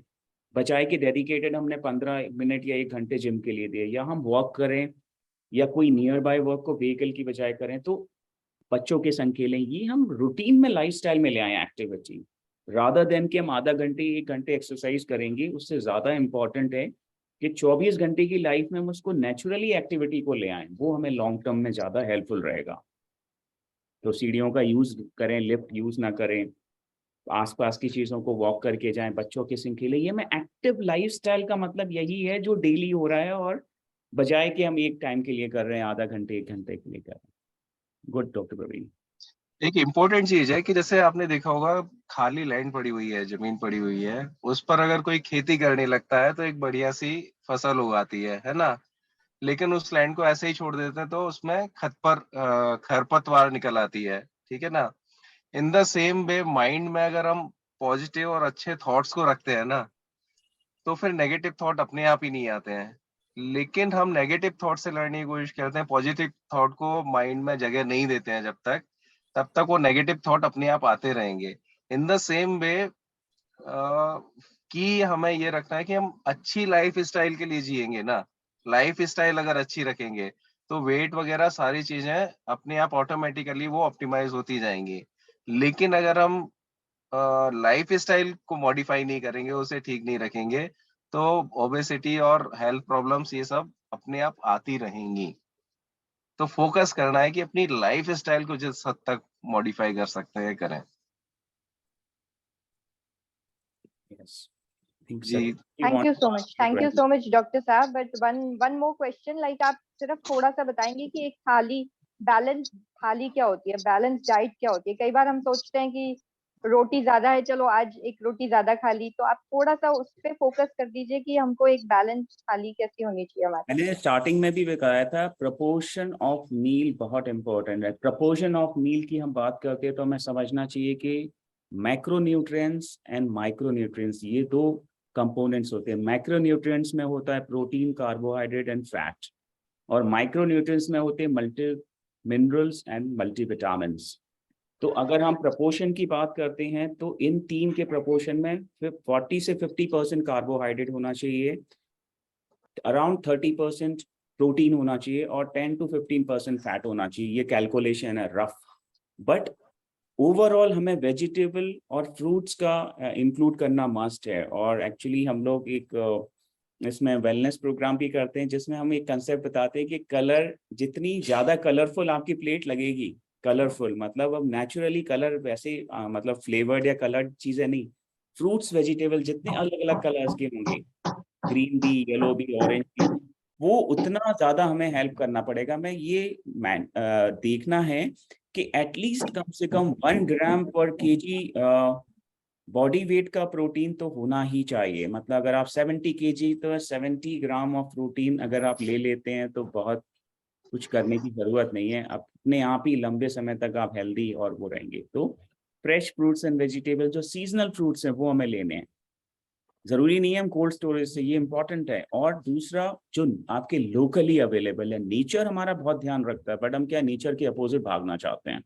बचाए कि डेडिकेटेड हमने 15 मिनट या 1 घंटे जिम के लिए दिए, या हम वॉक करें या कोई नियर बाय वर्क को व्हीकल की बजाय करें, तो बच्चों के संग खेलें, ये हम रूटीन में लाइफस्टाइल में ले आए एक्टिविटी, रादर देन कि हम आधा घंटे 1 घंटे एक्सरसाइज करेंगे। उससे ज्यादा इंपॉर्टेंट है कि 24 घंटे की लाइफ में हम उसको नेचुरली एक्टिविटी को ले आए, वो हमें लॉन्ग टर्म में ज्यादा हेल्पफुल रहेगा। तो सीढ़ियों का यूज करें, लिफ्ट यूज ना करें, आसपास की चीजों को वॉक करके जाएं, बच्चों के संग खेलें। ये मैं एक्टिव लाइफस्टाइल का मतलब यही है जो डेली हो रहा है, और बजाय कि हम एक टाइम के लिए कर रहे हैं, आधा घंटे 1 घंटे के लिए कर रहे हैं। Good doctor Praveen. एक इम्पोर्टेंट चीज है कि जैसे आपने देखा होगा, खाली लैंड पड़ी हुई है, जमीन पड़ी हुई है, उस पर अगर कोई खेती करने लगता है तो एक बढ़िया सी फसल उगाती है ना। लेकिन उस लैंड को ऐसे ही छोड़ देते हैं तो उसमें खरपतवार निकल आती है, ठीक है ना। In the same way mind में अगर हम पॉजिटिव और अच्छे थॉट्स को रखते हैं ना, तो फिर नेगेटिव थॉट अपने आप ही नहीं आते हैं। लेकिन हम नेगेटिव थॉट से लड़ने की कोशिश करते हैं, पॉजिटिव थॉट को माइंड में जगह नहीं देते हैं जब तक, तब तक वो नेगेटिव थॉट अपने आप आते रहेंगे। इन द सेम वे कि हमें ये रखना है कि हम अच्छी लाइफ स्टाइल के लिए जिएंगे ना, लाइफ स्टाइल अगर अच्छी रखेंगे तो वेट वगैरह सारी चीजें अपने आप ऑटोमेटिकली वो ऑप्टिमाइज होती जाएंगी। लेकिन अगर हम लाइफ स्टाइल को मॉडिफाई नहीं करेंगे, उसे ठीक नहीं रखेंगे, तो ओबेसिटी और हेल्थ प्रॉब्लम्स ये सब अपने आप आती रहेंगी। तो फोकस करना है कि अपनी लाइफ स्टाइल को जिस हद तक मॉडिफाई कर सकते हैं करें। Yes. I think ji. Saroj ji Thank wants you to so ask much. a Thank you question. so much, Dr. साहब. But one more question, like आप सिर्फ थोड़ा सा बताएंगे कि एक थाली बैलेंस थाली क्या होती है, बैलेंस डाइट क्या होती है? कई बार हम सोचते हैं कि रोटी ज्यादा है, चलो आज एक रोटी ज्यादा खा ली, तो आप थोड़ा सा उस पे फोकस कर दीजिए कि हमको एक बैलेंस थाली कैसी होनी चाहिए हमारी। मैंने स्टार्टिंग में भी बताया था, प्रपोर्शन ऑफ मील बहुत इंपॉर्टेंट है। प्रपोर्शन ऑफ मील की हम बात करते हैं तो हमें समझना चाहिए कि मैक्रोन्यूट्रिएंट्स एंड माइक्रोन्यूट्रिएंट्स ये दो कंपोनेंट्स होते हैं। मैक्रोन्यूट्रिएंट्स में होता है प्रोटीन, कार्बोहाइड्रेट एंड फैट, और माइक्रोन्यूट्रिएंट्स में होते हैं मल्टी मिनरल्स एंड मल्टीविटामिन्स। तो अगर हम प्रपोर्शन की बात करते हैं तो इन तीन के प्रपोर्शन में 40 से 50% कार्बोहाइड्रेट होना चाहिए, अराउंड 30% प्रोटीन होना चाहिए और 10 to 15% फैट होना चाहिए। ये कैलकुलेशन है रफ, बट ओवरऑल हमें वेजिटेबल और फ्रूट्स का इंक्लूड करना मस्ट है। और एक्चुअली हम लोग एक इसमें वेलनेस प्रोग्राम भी करते हैं जिसमें हम एक कंसेप्ट बताते हैं कि कलर, जितनी ज़्यादा कलरफुल आपकी प्लेट लगेगी, कलरफुल मतलब अब नेचुरली कलर वैसे मतलब फ्लेवर्ड या कलर्ड चीज़ें नहीं, फ्रूट्स वेजिटेबल जितने अलग अलग कलर्स के होंगे, ग्रीन भी, येलो भी, ऑरेंज भी, वो उतना ज्यादा हमें हेल्प करना पड़ेगा। मैं ये देखना है कि एटलीस्ट कम से कम 1 ग्राम पर केजी बॉडी वेट का प्रोटीन तो होना ही चाहिए। मतलब अगर आप 70 केजी तो 70 ग्राम ऑफ प्रोटीन अगर आप ले लेते हैं तो बहुत कुछ करने की जरूरत नहीं है, अपने आप ही लंबे समय तक आप हेल्दी और वो रहेंगे। तो फ्रेश फ्रूट्स एंड वेजिटेबल, जो सीजनल फ्रूट्स हैं वो हमें लेने हैं, जरूरी नहीं है हम कोल्ड स्टोरेज से, ये इंपॉर्टेंट है। और दूसरा जो आपके लोकली अवेलेबल है, नेचर हमारा बहुत ध्यान रखता है, बट हम क्या नेचर के अपोजिट भागना चाहते हैं,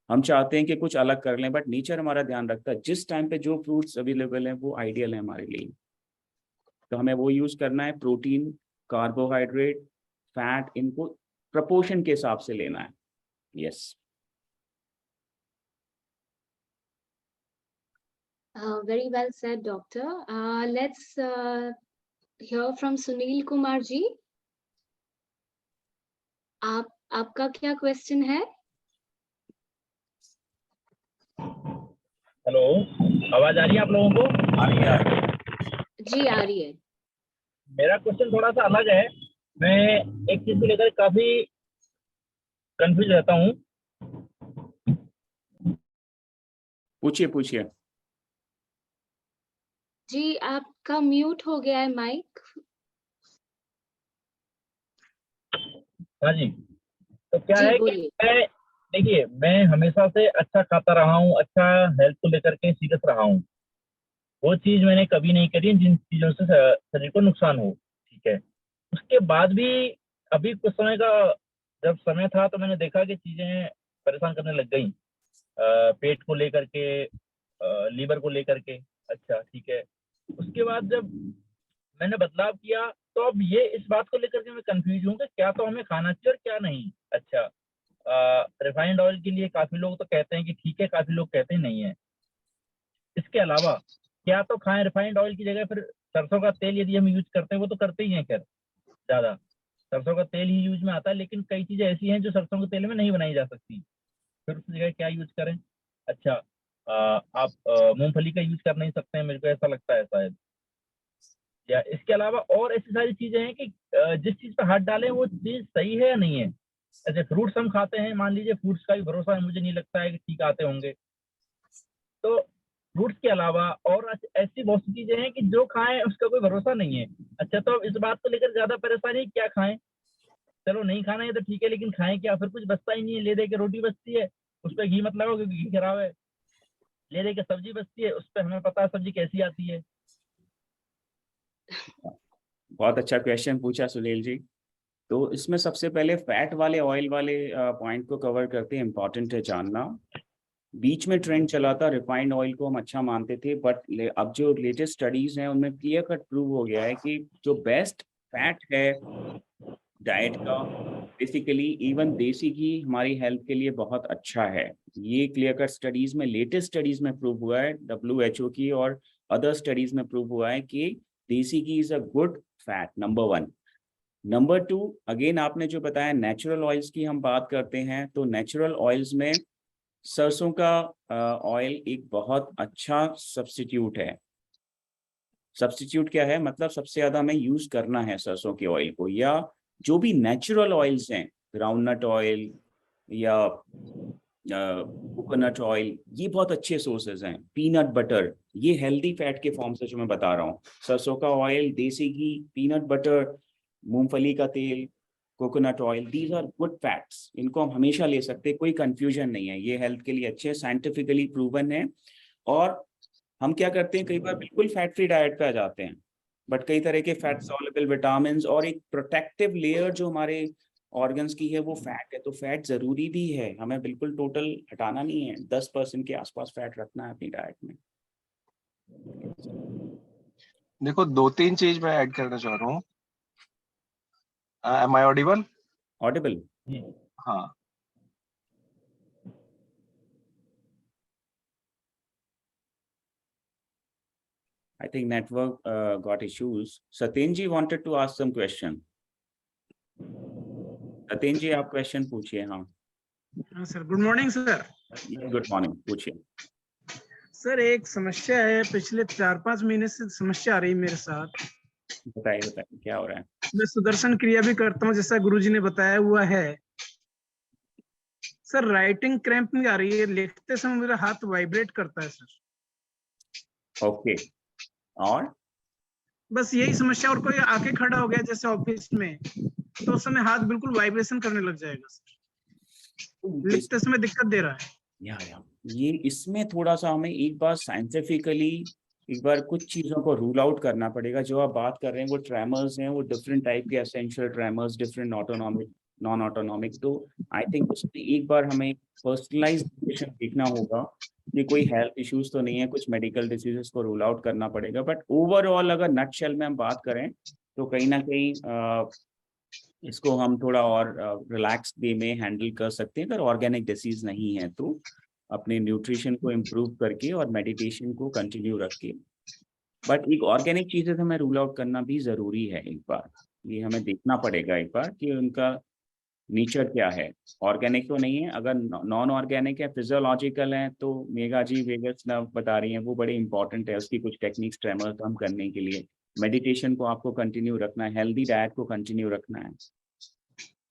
हम चाहते हैं कि कुछ अलग कर लें, बट नेचर हमारा ध्यान रखता है जिस टाइम पे जो फ्रूट्स अवेलेबल हैं वो आइडियल है हमारे लिए। तो हमें वो यूज करना है, प्रोटीन, कार्बोहाइड्रेट, फैट, इनको प्रपोर्शन के हिसाब से लेना है। Yes. Very well said, doctor. Let's hear from Sunil Kumar ji. आपका क्या क्वेश्चन है? हेलो, आवाज आ रही है आप लोगों को? आ रही है जी आ रही है। मेरा क्वेश्चन थोड़ा सा अलग है। मैं एक चीज को लेकर काफी कंफ्यूज रहता हूँ। पूछिए पूछिए। जी आपका म्यूट हो गया है माइक। हाँ जी, तो क्या जी है कि बोलिए। देखिए, मैं हमेशा से अच्छा खाता रहा हूँ, अच्छा हेल्थ को लेकर के सीरियस रहा हूँ। वो चीज मैंने कभी नहीं करी जिन चीजों से शरीर को नुकसान हो, ठीक है। उसके बाद भी अभी कुछ समय का जब समय था तो मैंने देखा कि चीजें परेशान करने लग गई, पेट को लेकर के, लीवर को लेकर के। अच्छा ठीक है, उसके बाद जब मैंने बदलाव किया तो अब ये इस बात को लेकर के मैं कंफ्यूज हूँ कि क्या तो हमें खाना चाहिए और क्या नहीं। अच्छा, रिफाइंड ऑयल के लिए काफी लोग तो कहते हैं कि ठीक है, काफी लोग कहते हैं नहीं है। इसके अलावा क्या तो खाएं रिफाइंड ऑयल की जगह फिर सरसों का तेल यदि हम यूज करते हैं, वो तो करते ही हैं, खैर ज्यादा सरसों का तेल ही यूज में आता है, लेकिन कई चीजें ऐसी हैं जो सरसों के तेल में नहीं बनाई जा सकती, फिर उस जगह क्या यूज करें। अच्छा, आप मूंगफली का यूज कर नहीं सकते हैं, मेरे को ऐसा लगता है शायद। या इसके अलावा और ऐसी सारी चीजें हैं कि जिस चीज पर हाथ डालें वो चीज सही है या नहीं है। ऐसे फ्रूट्स हम खाते हैं, मान लीजिए फ्रूट्स का भी भरोसा है, मुझे नहीं लगता है कि ठीक आते होंगे। तो फ्रूट्स के अलावा और ऐसी बहुत सी चीजें हैं कि जो खाएं उसका कोई भरोसा नहीं है। अच्छा, तो अब इस बात को लेकर ज्यादा परेशानी है, क्या खाएं। चलो नहीं खाना है तो ठीक है, लेकिन खाएं क्या, फिर कुछ बचता ही नहीं है, ले दे के रोटी बचती है, उस पर घी मत लगाओ क्योंकि घी खराब है। ले दे के सब्जी बचती है, उस पर हमें पता है सब्जी कैसी आती है। बहुत अच्छा क्वेश्चन पूछा सुनील जी। तो इसमें सबसे पहले फैट वाले ऑयल वाले पॉइंट को कवर करते हैं, इंपॉर्टेंट है जानना। बीच में ट्रेंड चला था, रिफाइंड ऑयल को हम अच्छा मानते थे, बट अब जो लेटेस्ट स्टडीज हैं उनमें क्लियर कट प्रूव हो गया है कि जो बेस्ट फैट है डाइट का, बेसिकली इवन देसी घी हमारी हेल्थ के लिए बहुत अच्छा है। ये क्लियर कट स्टडीज में, लेटेस्ट स्टडीज में प्रूव हुआ है, WHO की और अदर स्टडीज में प्रूव हुआ है कि desi ghee is a good fat, number 1। Number 2, again आपने जो बताया नेचुरल ऑयल्स की हम बात करते हैं, तो नेचुरल ऑयल्स में सरसों का ऑयल एक बहुत अच्छा सब्स्टिट्यूट है। सब्स्टिट्यूट क्या है, मतलब सबसे ज्यादा हमें यूज करना है सरसों के ऑयल को, या जो भी नेचुरल ऑयल्स हैं, ग्राउंडनट ऑयल या कोकोनट ऑयल, ये बहुत अच्छे सोर्सेज हैं। पीनट बटर, ये हेल्दी फैट के फॉर्म से जो मैं बता रहा हूँ, सरसों का ऑयल, देसी घी, पीनट बटर, मूंगफली का तेल, coconut oil, these are good fats. इनको हम हमेशा ले सकते हैं, कोई कंफ्यूजन नहीं है, ये हेल्थ के लिए अच्छे, साइंटिफिकली प्रूवन है। और हम क्या करते हैं, कई बार बिल्कुल फैट फ्री डाइट पे आ जाते हैं, बट कई तरह के फैट सॉल्युबल विटामिन और एक प्रोटेक्टिव लेयर जो हमारे ऑर्गन्स की है वो फैट है। तो फैट जरूरी भी है, हमें बिल्कुल टोटल हटाना नहीं है, 10% के आसपास फैट रखना है अपनी डाइट में। देखो 2-3 चीज मैं ऐड करना चाह रहा हूँ। Am I audible? ऑडिबल? हाँ, I think network got issues. Satin ji wanted to ask some question. Satin ji, आप क्वेश्चन पूछिए। हाँ sir, good morning sir. Good morning, पूछिए। सर, एक समस्या है, पिछले 4-5 महीने से समस्या आ रही है मेरे साथ। बताइए बताइए क्या हो रहा है। मैं सुदर्शन क्रिया भी करता हूँ जैसा गुरुजी ने बताया हुआ है। सर, राइटिंग क्रैम्प में आ रही है, लिखते समय मेरा हाथ वाइब्रेट करता है सर। ओके, और बस यही समस्या। और कोई आके खड़ा हो गया जैसे ऑफिस में, तो उस समय हाथ बिल्कुल वाइब्रेशन करने लग जाएगा सर। लिखते समय दिक्कत दे रहा है। या ये इसमें थोड़ा सा हमें एक बार साइंटिफिकली एक बार कुछ चीज़ों को रूल आउट करना पड़ेगा। जो आप बात कर रहे हैं वो ट्रेमर्स हैं, वो डिफरेंट टाइप के essential tremors, different autonomic, non autonomic. तो आई थिंक उसमें एक बार हमें पर्सनलाइज्ड कंडीशन देखना होगा कि कोई हेल्थ इश्यूज तो नहीं है, कुछ मेडिकल डिसीजेस को रूल आउट करना पड़ेगा। बट ओवरऑल अगर नटशेल में हम बात करें तो कहीं ना कहीं इसको हम थोड़ा और रिलैक्स वे में हैंडल कर सकते हैं। अगर ऑर्गेनिक डिसीज नहीं है तो अपने न्यूट्रिशन को इम्प्रूव करके और मेडिटेशन को कंटिन्यू रख के। बट एक ऑर्गेनिक चीज़ें हमें रूल आउट करना भी ज़रूरी है। एक बार ये हमें देखना पड़ेगा एक बार कि उनका नेचर क्या है। ऑर्गेनिक तो नहीं है, अगर नॉन ऑर्गेनिक है, फिजियोलॉजिकल है, तो मेगा जी वेगस ना बता रही हैं वो बड़े इंपॉर्टेंट है, उसकी कुछ टेक्निक्स ट्रेमर कम करने के लिए। मेडिटेशन को आपको कंटिन्यू रखना है, हेल्दी डाइट को कंटिन्यू रखना है।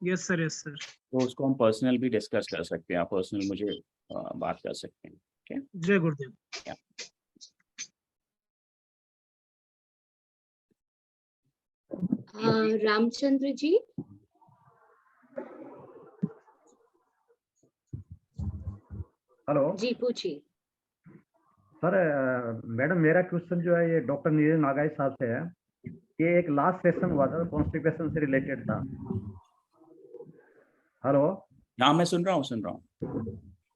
Yes sir, yes sir. तो उसको हम पर्सनल भी डिस्कस कर सकते हैं, आप पर्सनल मुझे बात कर सकते हैं। ठीक है, जय गुरुदेव। रामचंद्र जी। हेलो जी पूछिए। सर, मैडम मेरा क्वेश्चन जो है ये डॉक्टर नीरज नागाई साहब से है। ये एक लास्ट सेशन हुआ था, कॉन्स्टिपेशन से रिलेटेड था। हेलो। हाँ मैं सुन रहा हूँ।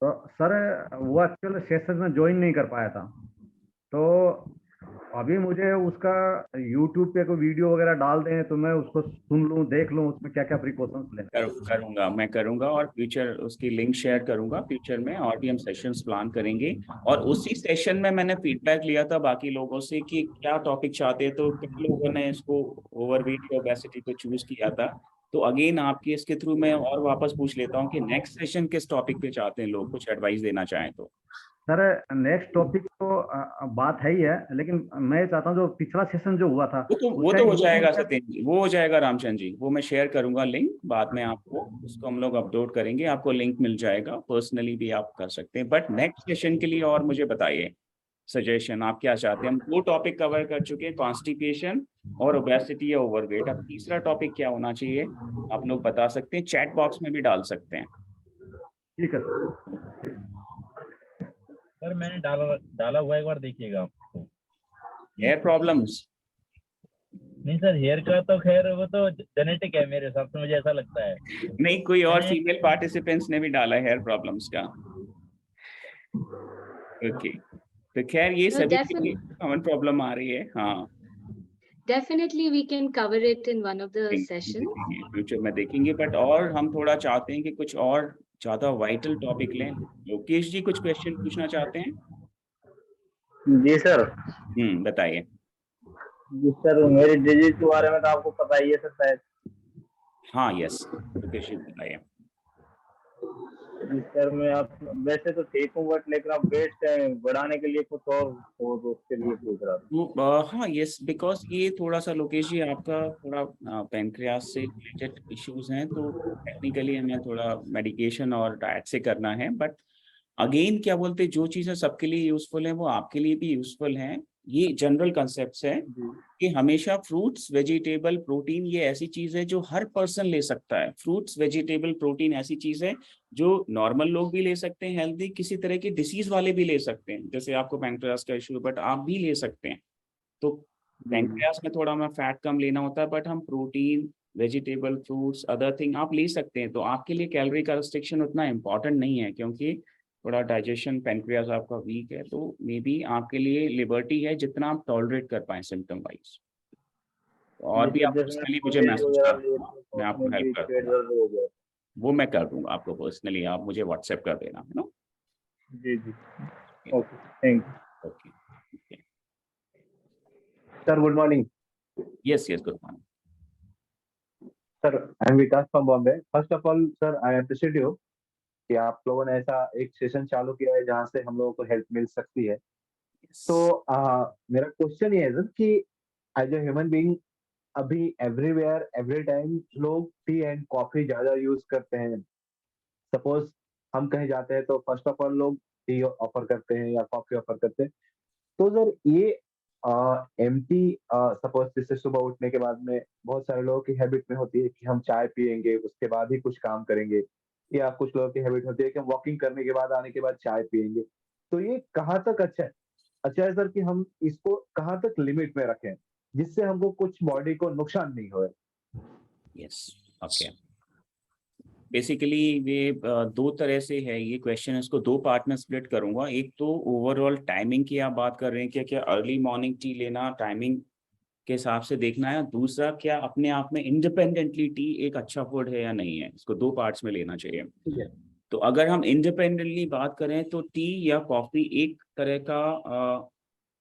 तो सर वो एक्चुअल सेशन में ज्वाइन नहीं कर पाया था, तो अभी मुझे उसका यूट्यूब पे कोई वीडियो वगैरह डाल दें तो मैं उसको सुन लूं, देख लूं उसमें क्या क्या प्रिकॉशंस लें। करूंगा, मैं करूंगा और फ्यूचर उसकी लिंक शेयर करूंगा। फ्यूचर में और भी हम सेशंस प्लान करेंगे। और उसी सेशन में मैंने फीडबैक लिया था बाकी लोगों से कि क्या टॉपिक चाहते हैं, तो कई लोगों ने इसको ओवरवेट या ओबेसिटी को चूज किया था। तो अगेन आपके इसके थ्रू मैं और वापस पूछ लेता हूँ कि नेक्स्ट सेशन किस टॉपिक पे चाहते हैं लोग, कुछ एडवाइस देना चाहें तो। सर नेक्स्ट टॉपिक तो बात है ही है, लेकिन मैं चाहता हूँ जो पिछला सेशन जो हुआ था वो तो हो जाएगा सत्येंद्र जी, वो हो जाएगा रामचंद्र जी, वो मैं शेयर करूंगा लिंक बाद में आपको, उसको हम लोग अपलोड करेंगे, आपको लिंक मिल जाएगा, पर्सनली भी आप कर सकते हैं। बट नेक्स्ट सेशन के लिए और मुझे बताइए सजेशन, आप क्या चाहते हैं। हम 2 टॉपिक कवर कर चुके हैं, कॉन्स्टिपेशन और ओबेसिटी या ओवरवेट। अब तीसरा टॉपिक क्या होना चाहिए आप लोग बता सकते हैं, चैट बॉक्स में भी डाल सकते हैं। ठीक है सर मैंने डाला हुआ, एक बार देखिएगा आपको। Hair problems? नहीं सर, हेयर का तो खैर वो तो जेनेटिक है मेरे हिसाब से, मुझे ऐसा लगता है। नहीं, कोई और मैंने- फीमेल पार्टिसिपेंट्स ने भी डाला हेयर प्रॉब्लम्स का। ओके, तो खैर ये So सभी के लिए कॉमन प्रॉब्लम आ रही है। हाँ, definitely we can cover it in one of the sessions. Future में देखेंगे, बट और हम थोड़ा चाहते हैं कि कुछ और ज्यादा वाइटल टॉपिक लें। लोकेश जी कुछ क्वेश्चन पूछना चाहते हैं? जी सर। बताइए। जी सर, मेरी डिजीज के बारे में तो आपको पता ही है सर शायद। हाँ, यस, लोकेश जी बताइए। जी सर, मैं आप वैसे तो ठीक हूँ, बट लेकिन आप वेट बढ़ाने के लिए कुछ और हो तो उसके लिए पूछ रहा था। हाँ, यस, बिकॉज ये थोड़ा सा लोकेश जी आपका थोड़ा पेनक्रियास से रिलेटेड इश्यूज हैं, तो टेक्निकली हमें थोड़ा मेडिकेशन और डाइट से करना है। बट अगेन क्या बोलते हैं, जो चीज़ें सबके लिए यूजफुल हैं वो आपके लिए भी यूजफुल हैं। ये जनरल कंसेप्ट है कि हमेशा फ्रूट्स, वेजिटेबल, प्रोटीन ये ऐसी चीज है जो हर पर्सन ले सकता है। फ्रूट्स, वेजिटेबल, प्रोटीन ऐसी चीज है जो नॉर्मल लोग भी ले सकते हैं, हेल्दी, किसी तरह की डिसीज वाले भी ले सकते हैं। जैसे आपको पैंक्रियास का इशू है, बट आप भी ले सकते हैं। तो पैंक्रियास में थोड़ा हमें फैट कम लेना होता है, बट हम protein, vegetable, fruits, other thing आप ले सकते हैं। तो आपके लिए कैलोरी का रिस्ट्रिक्शन उतना इम्पोर्टेंट नहीं है, क्योंकि थोड़ा डाइजेशन पैंक्रियास आपका वीक है। तो मे बी आपके लिए लिबर्टी है जितना आप टॉलरेट कर पाए सिम्टम वाइज। और भी आप पर्सनली मुझे मैसेज कर दूंगा, मैं आपको हेल्प कर दूंगा। वो मैं कर दूंगा आपको पर्सनली, आप मुझे व्हाट्सएप कर देना, है ना? जी जी, okay, thank you. Okay, sir good morning. Yes yes, good morning sir, I am Vikas from Bombay. First of all sir, I appreciate you कि आप लोगों ने ऐसा एक सेशन चालू किया है जहां से हम लोगों को हेल्प मिल सकती है। तो मेरा क्वेश्चन ये है सर कि एज ए ह्यूमन बीइंग अभी एवरीवेयर एवरी टाइम लोग टी एंड कॉफी ज्यादा यूज करते हैं। सपोज हम कहीं जाते हैं तो फर्स्ट ऑफ ऑल लोग टी ऑफर करते हैं या कॉफी ऑफर करते हैं। तो सर ये एम्प्टी सपोज जैसे सुबह उठने के बाद में बहुत सारे लोगों की हैबिट में होती है कि हम चाय पियेंगे उसके बाद ही कुछ काम करेंगे, या कुछ लोगों की हैबिट होती है कि हम वॉकिंग करने के बाद आने के बाद चाय पियेंगे। तो ये कहाँ तक अच्छा है सर कि हम इसको कहाँ तक लिमिट में रखें जिससे हमको कुछ बॉडी को नुकसान नहीं होए? Yes, okay. बेसिकली ये दो तरह से है ये क्वेश्चन, इसको दो पार्ट में स्प्लिट करूंगा। एक तो ओवरऑल टाइमिंग की आप बात कर रहे हैं, क्या अर्ली मॉर्निंग टी लेना टाइमिंग के हिसाब से देखना है। दूसरा, क्या अपने आप में इंडिपेंडेंटली टी एक अच्छा फूड है या नहीं है। इसको दो पार्ट्स में लेना चाहिए। तो अगर हम इंडिपेंडेंटली बात करें तो टी या कॉफी एक तरह का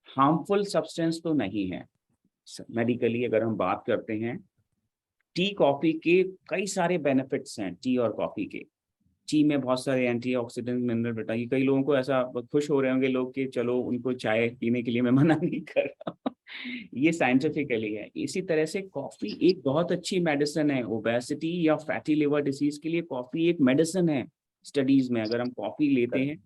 हार्मफुल सब्सटेंस तो नहीं है। मेडिकली अगर हम बात करते हैं, टी कॉफी के कई सारे बेनिफिट्स हैं। टी और कॉफी के, टी में बहुत सारे एंटीऑक्सीडेंट, मिनरल, विटामिन। कई लोगों को ऐसा खुश हो रहे होंगे लोग कि चलो उनको चाय पीने के लिए मैं मना नहीं कर रहा ये साइंटिफिकली है। इसी तरह से कॉफी एक बहुत अच्छी मेडिसिन है। ओबेसिटी या फैटी लिवर डिसीज के लिए कॉफी एक मेडिसिन है। स्टडीज में अगर हम कॉफी लेते हैं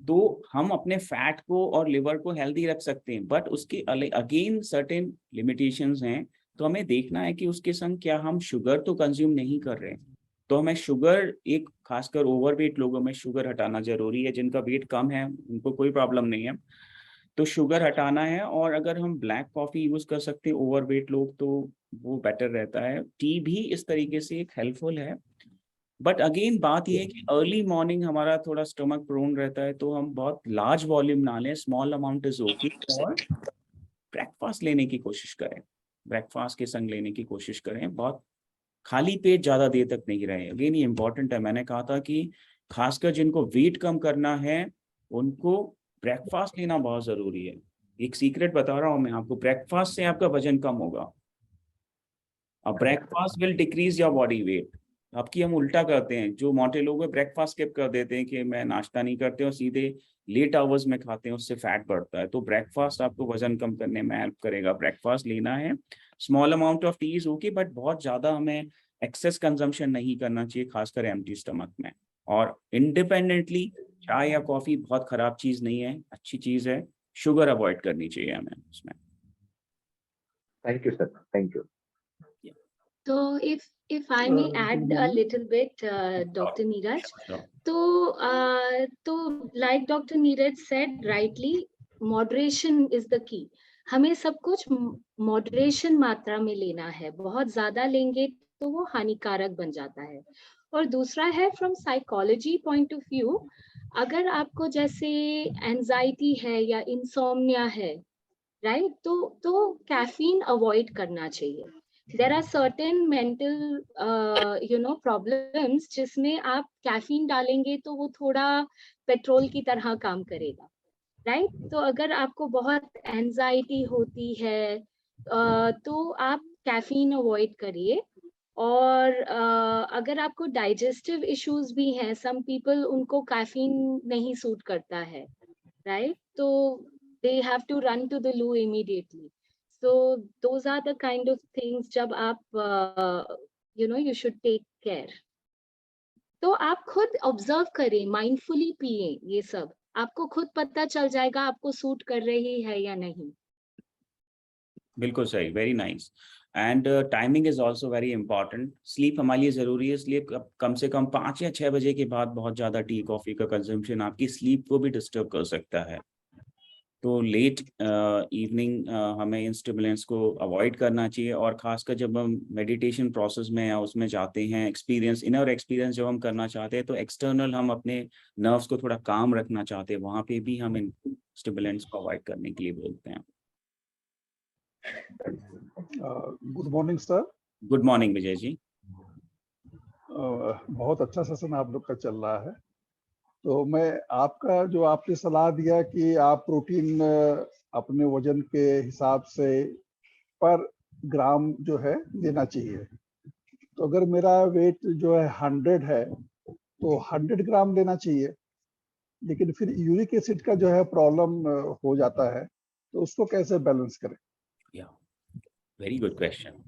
तो हम अपने फैट को और लिवर को हेल्दी रख सकते हैं, बट उसके अगेन सर्टेन लिमिटेशंस हैं। तो हमें देखना है कि उसके संग क्या हम शुगर तो कंज्यूम नहीं कर रहे हैं। तो हमें शुगर, एक खासकर ओवरवेट लोगों में शुगर हटाना जरूरी है। जिनका वेट कम है उनको कोई प्रॉब्लम नहीं है, तो शुगर हटाना है। और अगर हम ब्लैक कॉफी यूज कर सकते हैं ओवरवेट लोग, तो वो बेटर रहता है। टी भी इस तरीके से एक हेल्पफुल है, बट अगेन बात यह है कि अर्ली मॉर्निंग हमारा थोड़ा स्टमक प्रोन रहता है, तो हम बहुत लार्ज वॉल्यूम ना लें, स्मॉल अमाउंट इज ओके। और ब्रेकफास्ट लेने की कोशिश करें, ब्रेकफास्ट के संग लेने की कोशिश करें। बहुत खाली पेट ज्यादा देर तक नहीं रहे। अगेन ये इंपॉर्टेंट है, मैंने कहा था कि खासकर जिनको वेट कम करना है उनको ब्रेकफास्ट लेना बहुत जरूरी है। एक सीक्रेट बता रहा हूं मैं आपको, ब्रेकफास्ट से आपका वजन कम होगा। अब breakfast will decrease your body weight. आपकी हम उल्टा करते हैं, जो मोटे लोग हैं ब्रेकफास्ट स्किप कर देते हैं कि मैं नाश्ता नहीं करते और सीधे लेट आवर्स में खाते हैं, उससे फैट बढ़ता है। तो ब्रेकफास्ट आपको वजन कम करने में हेल्प करेगा। ब्रेकफास्ट लेना है, small amount of T is okay, but बहुत ज्यादा हमें एक्सेस कंजम्पशन नहीं करना चाहिए, खासकर एम्प्टी स्टमक में। और इंडिपेंडेंटली चाय या कॉफी बहुत खराब चीज नहीं है, अच्छी चीज है। शुगर अवॉइड करनी चाहिए हमें उसमें। Thank you sir, thank you. So if I may add a little bit, Dr. Neeraj, तो like Dr. Neeraj said rightly, moderation is the key. हमें सब कुछ मॉडरेशन मात्रा में लेना है, बहुत ज्यादा लेंगे तो वो हानिकारक बन जाता है। और दूसरा है from psychology point of view, अगर आपको जैसे एंजाइटी है या इंसोम्निया है, राइट, तो कैफीन अवॉइड करना चाहिए। There are certain mental problems जिसमें आप कैफीन डालेंगे तो वो थोड़ा पेट्रोल की तरह काम करेगा, राइट। तो अगर आपको बहुत एंजाइटी होती है तो आप कैफीन अवॉइड करिए। और अगर आपको डाइजेस्टिव इश्यूज भी हैं, सम पीपल उनको कैफीन नहीं सूट करता है, राइट, तो they have to run to the loo immediately. So those are the kind of things जब आप you should take care. तो आप खुद ऑब्जर्व करें, माइंडफुली पिए, ये सब आपको खुद पता चल जाएगा आपको सूट कर रही है या नहीं। बिल्कुल सही, very nice. And timing is also very important. Sleep हमारे लिए ज़रूरी है, स्लीप कम से कम 5 या 6 बजे के बाद बहुत ज़्यादा टी कॉफ़ी का कंजम्पशन आपकी स्लीप को भी डिस्टर्ब कर सकता है। तो लेट इवनिंग हमें इन स्टिमुलेंट्स को अवॉइड करना चाहिए। और ख़ासकर जब हम मेडिटेशन प्रोसेस में या उसमें जाते हैं, एक्सपीरियंस इनर एक्सपीरियंस जब हम करना चाहते हैं, तो एक्सटर्नल हम अपने नर्व्स को थोड़ा काम रखना चाहते हैं, वहाँ पे भी हम इन स्टिमुलेंट्स को अवॉइड करने के लिए बोलते हैं। Good morning sir. Good morning Vijay ji. बहुत अच्छा सेशन आप लोग का चल रहा है। तो मैं आपका जो आपने सलाह दिया कि आप प्रोटीन अपने वजन के हिसाब से पर ग्राम जो है लेना चाहिए, तो अगर मेरा वेट जो है 100 है तो 100 ग्राम लेना चाहिए, लेकिन फिर यूरिक एसिड का जो है प्रॉब्लम हो जाता है, तो उसको कैसे बैलेंस करें? Very good question.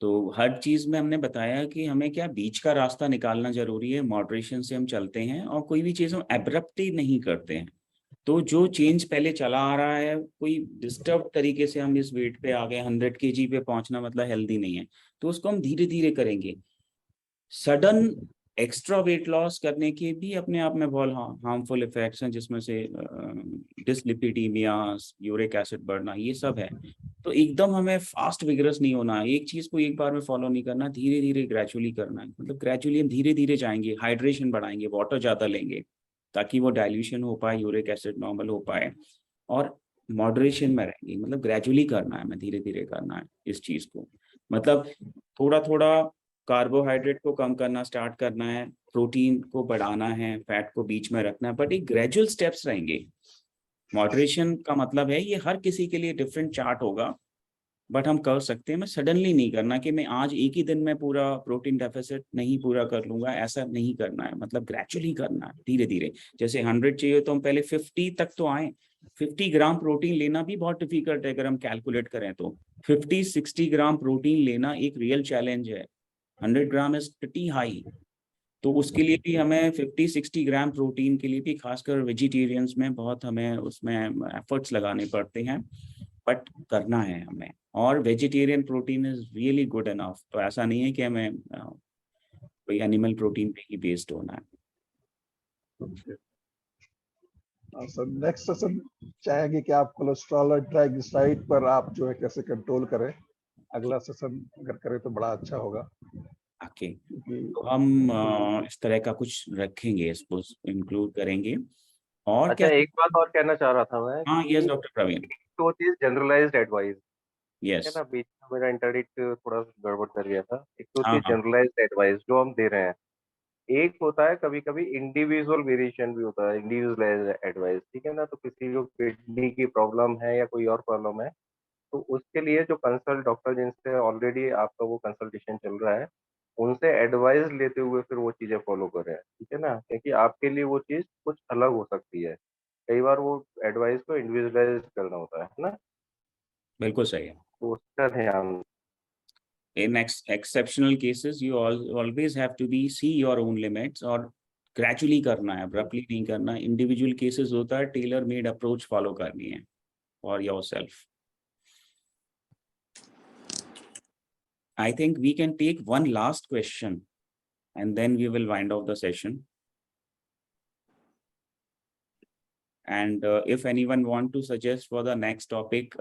तो हर चीज में हमने बताया कि हमें क्या बीच का रास्ता निकालना जरूरी है, मॉडरेशन से हम चलते हैं और कोई भी चीज हम एब्रप्टली नहीं करते हैं। तो जो चेंज पहले चला आ रहा है, कोई डिस्टर्ब तरीके से हम इस वेट पे आ गए, 100 kg पे पहुंचना मतलब हेल्दी नहीं है, तो उसको हम धीरे धीरे करेंगे। सडन एक्स्ट्रा वेट लॉस करने के भी अपने आप में बहुत हार्मफुल इफेक्ट्स हैं, जिसमें से डिसलिपिडीमिया, यूरिक एसिड बढ़ना, ये सब है। तो एकदम हमें फास्ट विगरस नहीं होना, एक चीज को एक बार में फॉलो नहीं करना, धीरे धीरे ग्रेजुअली करना है। मतलब ग्रेजुअली हम धीरे धीरे जाएंगे, हाइड्रेशन बढ़ाएंगे, वाटर ज्यादा लेंगे ताकि वो डाइल्यूशन हो पाए, यूरिक एसिड नॉर्मल हो पाए, और मॉडरेशन में रहेंगे। मतलब ग्रेजुअली करना है, हमें धीरे धीरे करना है इस चीज को। मतलब थोड़ा थोड़ा कार्बोहाइड्रेट को कम करना स्टार्ट करना है, प्रोटीन को बढ़ाना है, फैट को बीच में रखना है, बट एक ग्रेजुअल स्टेप्स रहेंगे। मॉडरेशन का मतलब है ये हर किसी के लिए डिफरेंट चार्ट होगा, बट हम कर सकते हैं। मैं सडनली नहीं करना कि मैं आज एक ही दिन में पूरा प्रोटीन डेफिसिट नहीं पूरा कर लूंगा, ऐसा नहीं करना है। मतलब ग्रेजुअली करना है, धीरे धीरे। जैसे 100 चाहिए तो हम पहले 50 तक तो आए। 50 ग्राम प्रोटीन लेना भी बहुत डिफिकल्ट है, अगर हम कैलकुलेट करें तो 50-60 ग्राम प्रोटीन लेना एक रियल चैलेंज है। 100 ग्राम इज प्रीटी हाई। तो उसके लिए भी हमें 50-60 ग्राम प्रोटीन के लिए भी, खासकर वेजिटेरियंस में बहुत हमें उसमें एफर्ट्स लगाने पड़ते हैं, बट करना है हमें। और vegetarian protein is really good enough. तो ऐसा नहीं है कि हमें कोई एनिमल प्रोटीन पे ही बेस्ड होना है। सर नेक्स्ट सेशन चाहेंगे कि आप कोलेस्ट्रॉल और ट्राइग्लिसराइड पर आप जो है कैसे कंट्रोल करें। अगला सेशन अगर करें तो बड़ा अच्छा होगा। ओके, तो हम इस तरह का कुछ रखेंगे, इसको इंक्लूड करेंगे। और अच्छा, क्या? एक बात और कहना चाह रहा था मैं। हाँ, यस डॉक्टर प्रवीण। तो चीज जनरलाइज्ड एडवाइस है यस। ना, बीच में मेरा इंटरनेट थोड़ा गड़बड़ कर गया था। एक तो हाँ चीज हाँ जनरलाइज्ड एडवाइस जो हम दे रहे हैं, एक होता है कभी कभी इंडिविजुअल वेरिएशन भी होता है, इंडिविजुअलाइज्ड एडवाइस, ठीक है ना। तो किसी को किडनी की प्रॉब्लम है या कोई और प्रॉब्लम है, तो उसके लिए जो कंसल्ट डॉक्टर जिनसे ऑलरेडी आपका वो कंसल्टेशन चल रहा है, उनसे एडवाइस लेते हुए फिर वो चीजें फॉलो करें, ठीक है ना। क्योंकि आपके लिए वो चीज कुछ अलग हो सकती है, कई बार वो एडवाइस को इंडिविजुअलाइज करना होता है ना, बिल्कुल सही है। तो उसका ध्यान। In exceptional cases, you always have to be see your own limits और gradually करना है, abruptly नहीं करना। Individual cases होता है, tailor made approach follow करनी है for yourself. I think we can take one last question and then we will wind off the session. And if anyone want to suggest for the next topic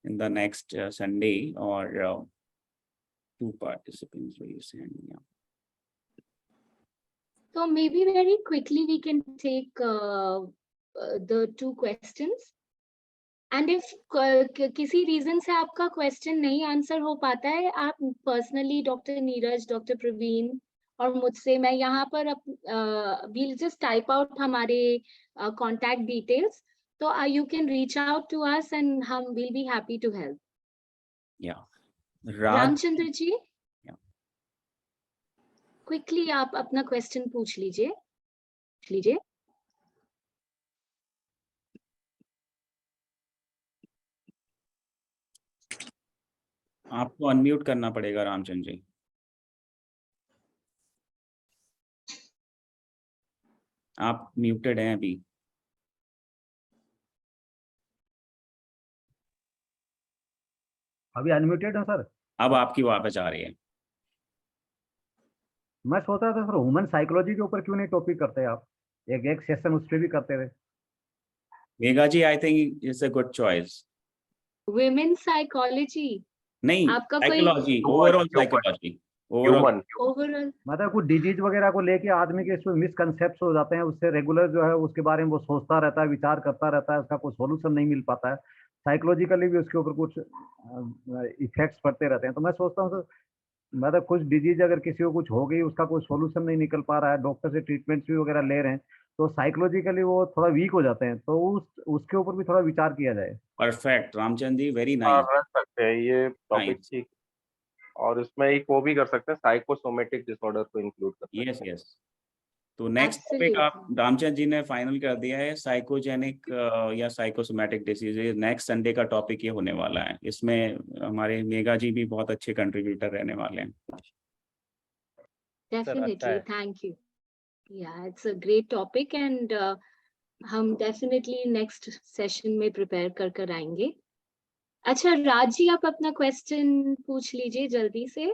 in the next Sunday, or two participants raise hand. Yeah. So maybe very quickly we can take the two questions. And if किसी reason से आपका question नहीं answer हो पाता है, आप personally doctor Neeraj, doctor Praveen और मुझसे, मैं यहाँ पर we'll just type out हमारे contact details, तो you can reach out to us and हम will be happy to help. Yeah. Ramchandra ji, Yeah. quickly आप अपना क्वेश्चन पूछ लीजिए. आपको अनम्यूट करना पड़ेगा रामचंद्र जी. आप म्यूटेड हैं अभी. अभी अनम्यूटेड है सर. अब आपकी वापस आ रही है. मैं सोच रहा था सर, ह्यूमन साइकोलॉजी के ऊपर क्यों नहीं टॉपिक करते आप, एक सेशन उस पर भी करते रहे. Megha ji, I think it's a good choice. Women psychology, नहीं, आपका कोई psychology, overall psychology, human overall मतलब कुछ डिजीज वगैरह को लेके आदमी के इसमें मिसकंसेप्ट हो जाते हैं, उससे रेगुलर जो है उसके बारे में वो सोचता रहता है, विचार करता रहता है, उसका कोई सोल्यूशन नहीं मिल पाता है. साइकोलॉजिकली भी उसके ऊपर कुछ इफेक्ट्स पड़ते रहते हैं. तो मैं सोचता हूँ सर, मतलब कुछ डिजीज अगर किसी को कुछ हो गई, उसका कोई सोल्यूशन नहीं निकल पा रहा है, डॉक्टर से ट्रीटमेंट्स भी वगैरह ले रहे हैं, तो साइकोलॉजिकली वो थोड़ा वीक हो जाते हैं, तो उसके ऊपर भी थोड़ा विचार किया जाए. परफेक्ट रामचंद्र जी, वेरी हाँ, नाइस. रख सकते हैं ये टॉपिक Nice. ठीक. और इसमें एक वो भी कर सकते हैं, साइकोसोमेटिक डिसऑर्डर को इंक्लूड कर सकते हैं. Yes yes. तो नेक्स्ट टॉपिक आप Absolutely. रामचंद्र जी ने फाइनल कर दिया है, साइकोजेनिक या साइकोसोमैटिक डिसीजेज. नेक्स्ट संडे का टॉपिक ये होने वाला है. इसमें हमारे मेघा जी भी बहुत अच्छे कंट्रीब्यूटर रहने वाले हैं. Definitely, thank you. Yeah, it's a great topic and हम definitely next session में prepare कर आएंगे. अच्छा राज जी, आप अपना क्वेश्चन पूछ लीजिए जल्दी से.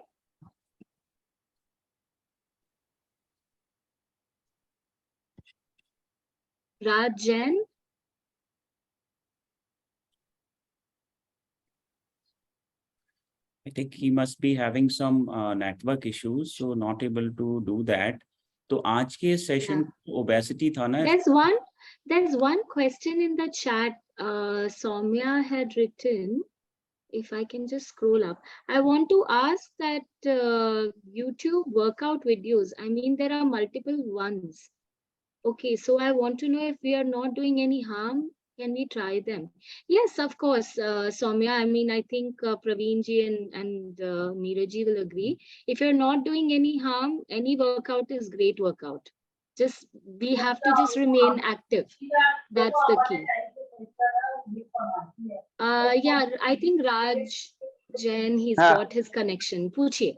राज Jain. I think he must be having some network issues, so not able to do that. तो आज के सेशन ओबेसिटी था ना. There's one question in the chat. Soumya had written, if I can just scroll up. I want to ask that YouTube workout videos, I mean, there are multiple ones. Okay, so I want to know if we are not doing any harm, can we try them? Yes, of course, Soumya. I mean, I think Praveen ji and Neeraj ji will agree. If you're not doing any harm, any workout is great workout. Just we have to just remain active. That's the key. Yeah, I think Raj Jain, he's got his connection. Puchiye.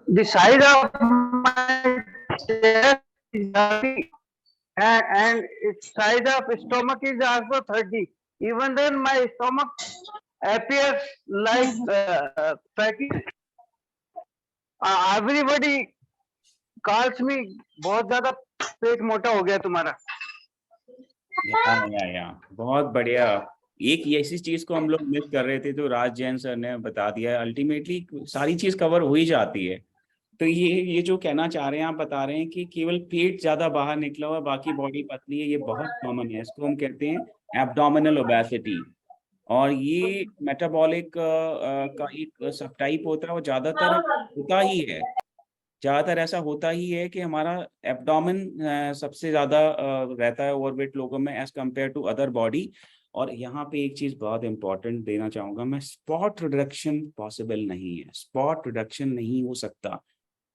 The size of my chest is 30 and its size of stomach is also 30. Even then my stomach appears like fatty. Everybody calls me, बहुत ज्यादा पेट मोटा हो गया तुम्हारा. या बहुत बढ़िया. एक ऐसी चीज को हम लोग मिस कर रहे थे, तो राज जैन सर ने बता दिया. अल्टीमेटली सारी चीज कवर हो ही जाती है. तो ये जो कहना चाह रहे हैं, आप बता रहे हैं कि केवल पेट ज्यादा बाहर निकला हुआ, बाकी बॉडी पतली है. ये बहुत कॉमन है. इसको हम कहते हैं एब्डोमिनल ओबेसिटी. और ये मेटाबॉलिक का एक सब टाइप होता है. वो ज्यादातर होता ही है, ज्यादातर ऐसा होता ही है कि हमारा एब्डोमेन सबसे ज्यादा रहता है ओवरवेट लोगों में as compare to other body. और यहाँ पे एक चीज बहुत इंपॉर्टेंट देना चाहूंगा मैं, स्पॉट रिडक्शन पॉसिबल नहीं है. स्पॉट रिडक्शन नहीं हो सकता.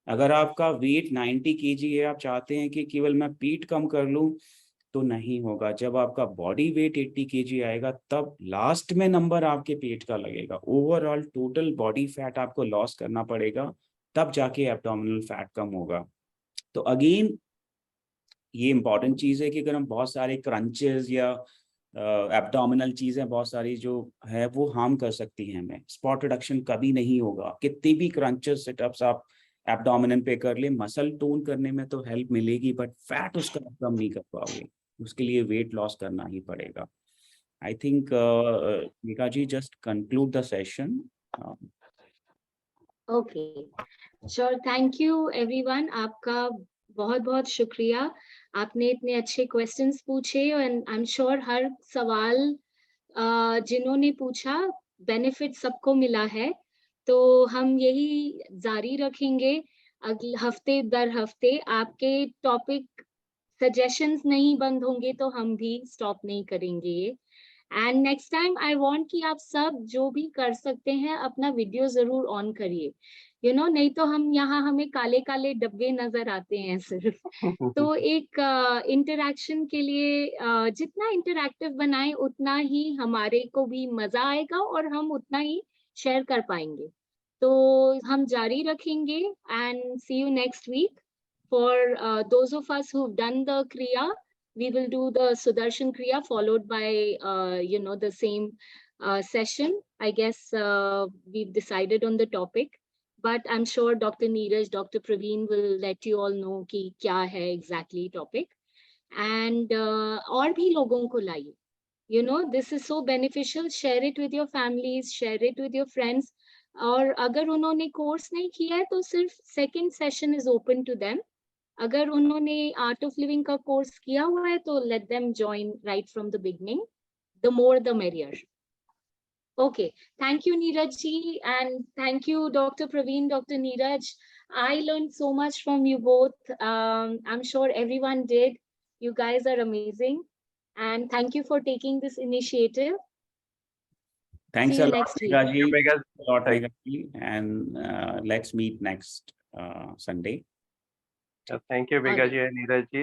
अगर आपका वेट 90 kg है, आप चाहते हैं कि केवल मैं पेट कम कर लूं, तो नहीं होगा. जब आपका बॉडी वेट 80 kg आएगा, तब लास्ट में नंबर आपके पेट का लगेगा. ओवरऑल टोटल बॉडी फैट आपको लॉस करना पड़ेगा, तब जाके एब्डोमिनल फैट कम होगा. तो अगेन ये इंपॉर्टेंट चीज है कि अगर हम बहुत सारे क्रंचेस या एब्डोमिनल चीजें बहुत सारी जो है वो हार्म कर सकती हैं हमें. स्पॉट रिडक्शन कभी नहीं होगा. कितने भी क्रंचेस सिटअप्स आप एब्डोमिनल पे कर ले, मसल टोन करने में तो हेल्प मिलेगी, बट फैट उसका कम नहीं कर पाओगे. उसके लिए वेट लॉस करना ही पड़ेगा। I think Mika ji just conclude the session. Okay, sure, thank you everyone, आपका बहुत बहुत शुक्रिया, आपने इतने अच्छे क्वेश्चंस पूछे एंड आई एम श्योर हर सवाल जिन्होंने पूछा बेनिफिट सबको मिला है। तो हम यही जारी रखेंगे अगले हफ्ते दर हफ्ते, आपके टॉपिक सजेशंस नहीं बंद होंगे तो हम भी स्टॉप नहीं करेंगे ये। And next time I want कि आप सब जो भी कर सकते हैं अपना वीडियो जरूर ऑन करिए, नहीं तो हम यहाँ हमें काले काले डब्बे नजर आते हैं सिर्फ। तो एक इंटरैक्शन के लिए जितना इंटरैक्टिव बनाए उतना ही हमारे को भी मजा आएगा और हम उतना ही शेयर कर पाएंगे। तो हम जारी रखेंगे and see you next week. For those of us who've done the Kriya, we will do the Sudarshan Kriya followed by, the same session. I guess we've decided on the topic, but I'm sure Dr. Neeraj, Dr. Praveen will let you all know कि क्या है exactly topic. And और भी लोगों को लाइए, this is so beneficial. Share it with your families, share it with your friends. और अगर उन्होंने कोर्स नहीं किया है तो सिर्फ second session is open to them. अगर उन्होंने आर्ट ऑफ लिविंग का कोर्स किया हुआ है तो let them join right from the beginning, the more the merrier. Okay, thank you Neeraj ji, and thank you Dr. Praveen, Dr. Neeraj. I learned so much from you both. I'm sure everyone did. You guys are amazing, and thank you for taking this initiative. Thanks See a you lot, next week. Megha ji, and let's meet next Sunday. Thank you, Megha ji and Neeraj ji.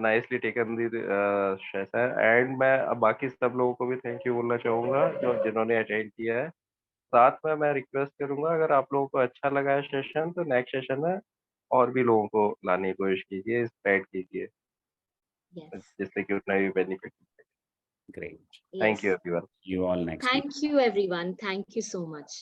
Nicely taken the session. And मैं अब बाकी सब लोगों को भी thank you बोलना चाहूँगा जिन्होंने अटेंड किया है। साथ में मैं रिक्वेस्ट करूँगा अगर आप लोगों को अच्छा लगा है सेशन तो नेक्स्ट सेशन में और भी लोगों को लाने की कोशिश कीजिए, स्प्रेड कीजिए, जिससे कि उतना भी benefit. Great. Thank you Yes. everyone. You all next week. Thank you everyone. Thank you so much.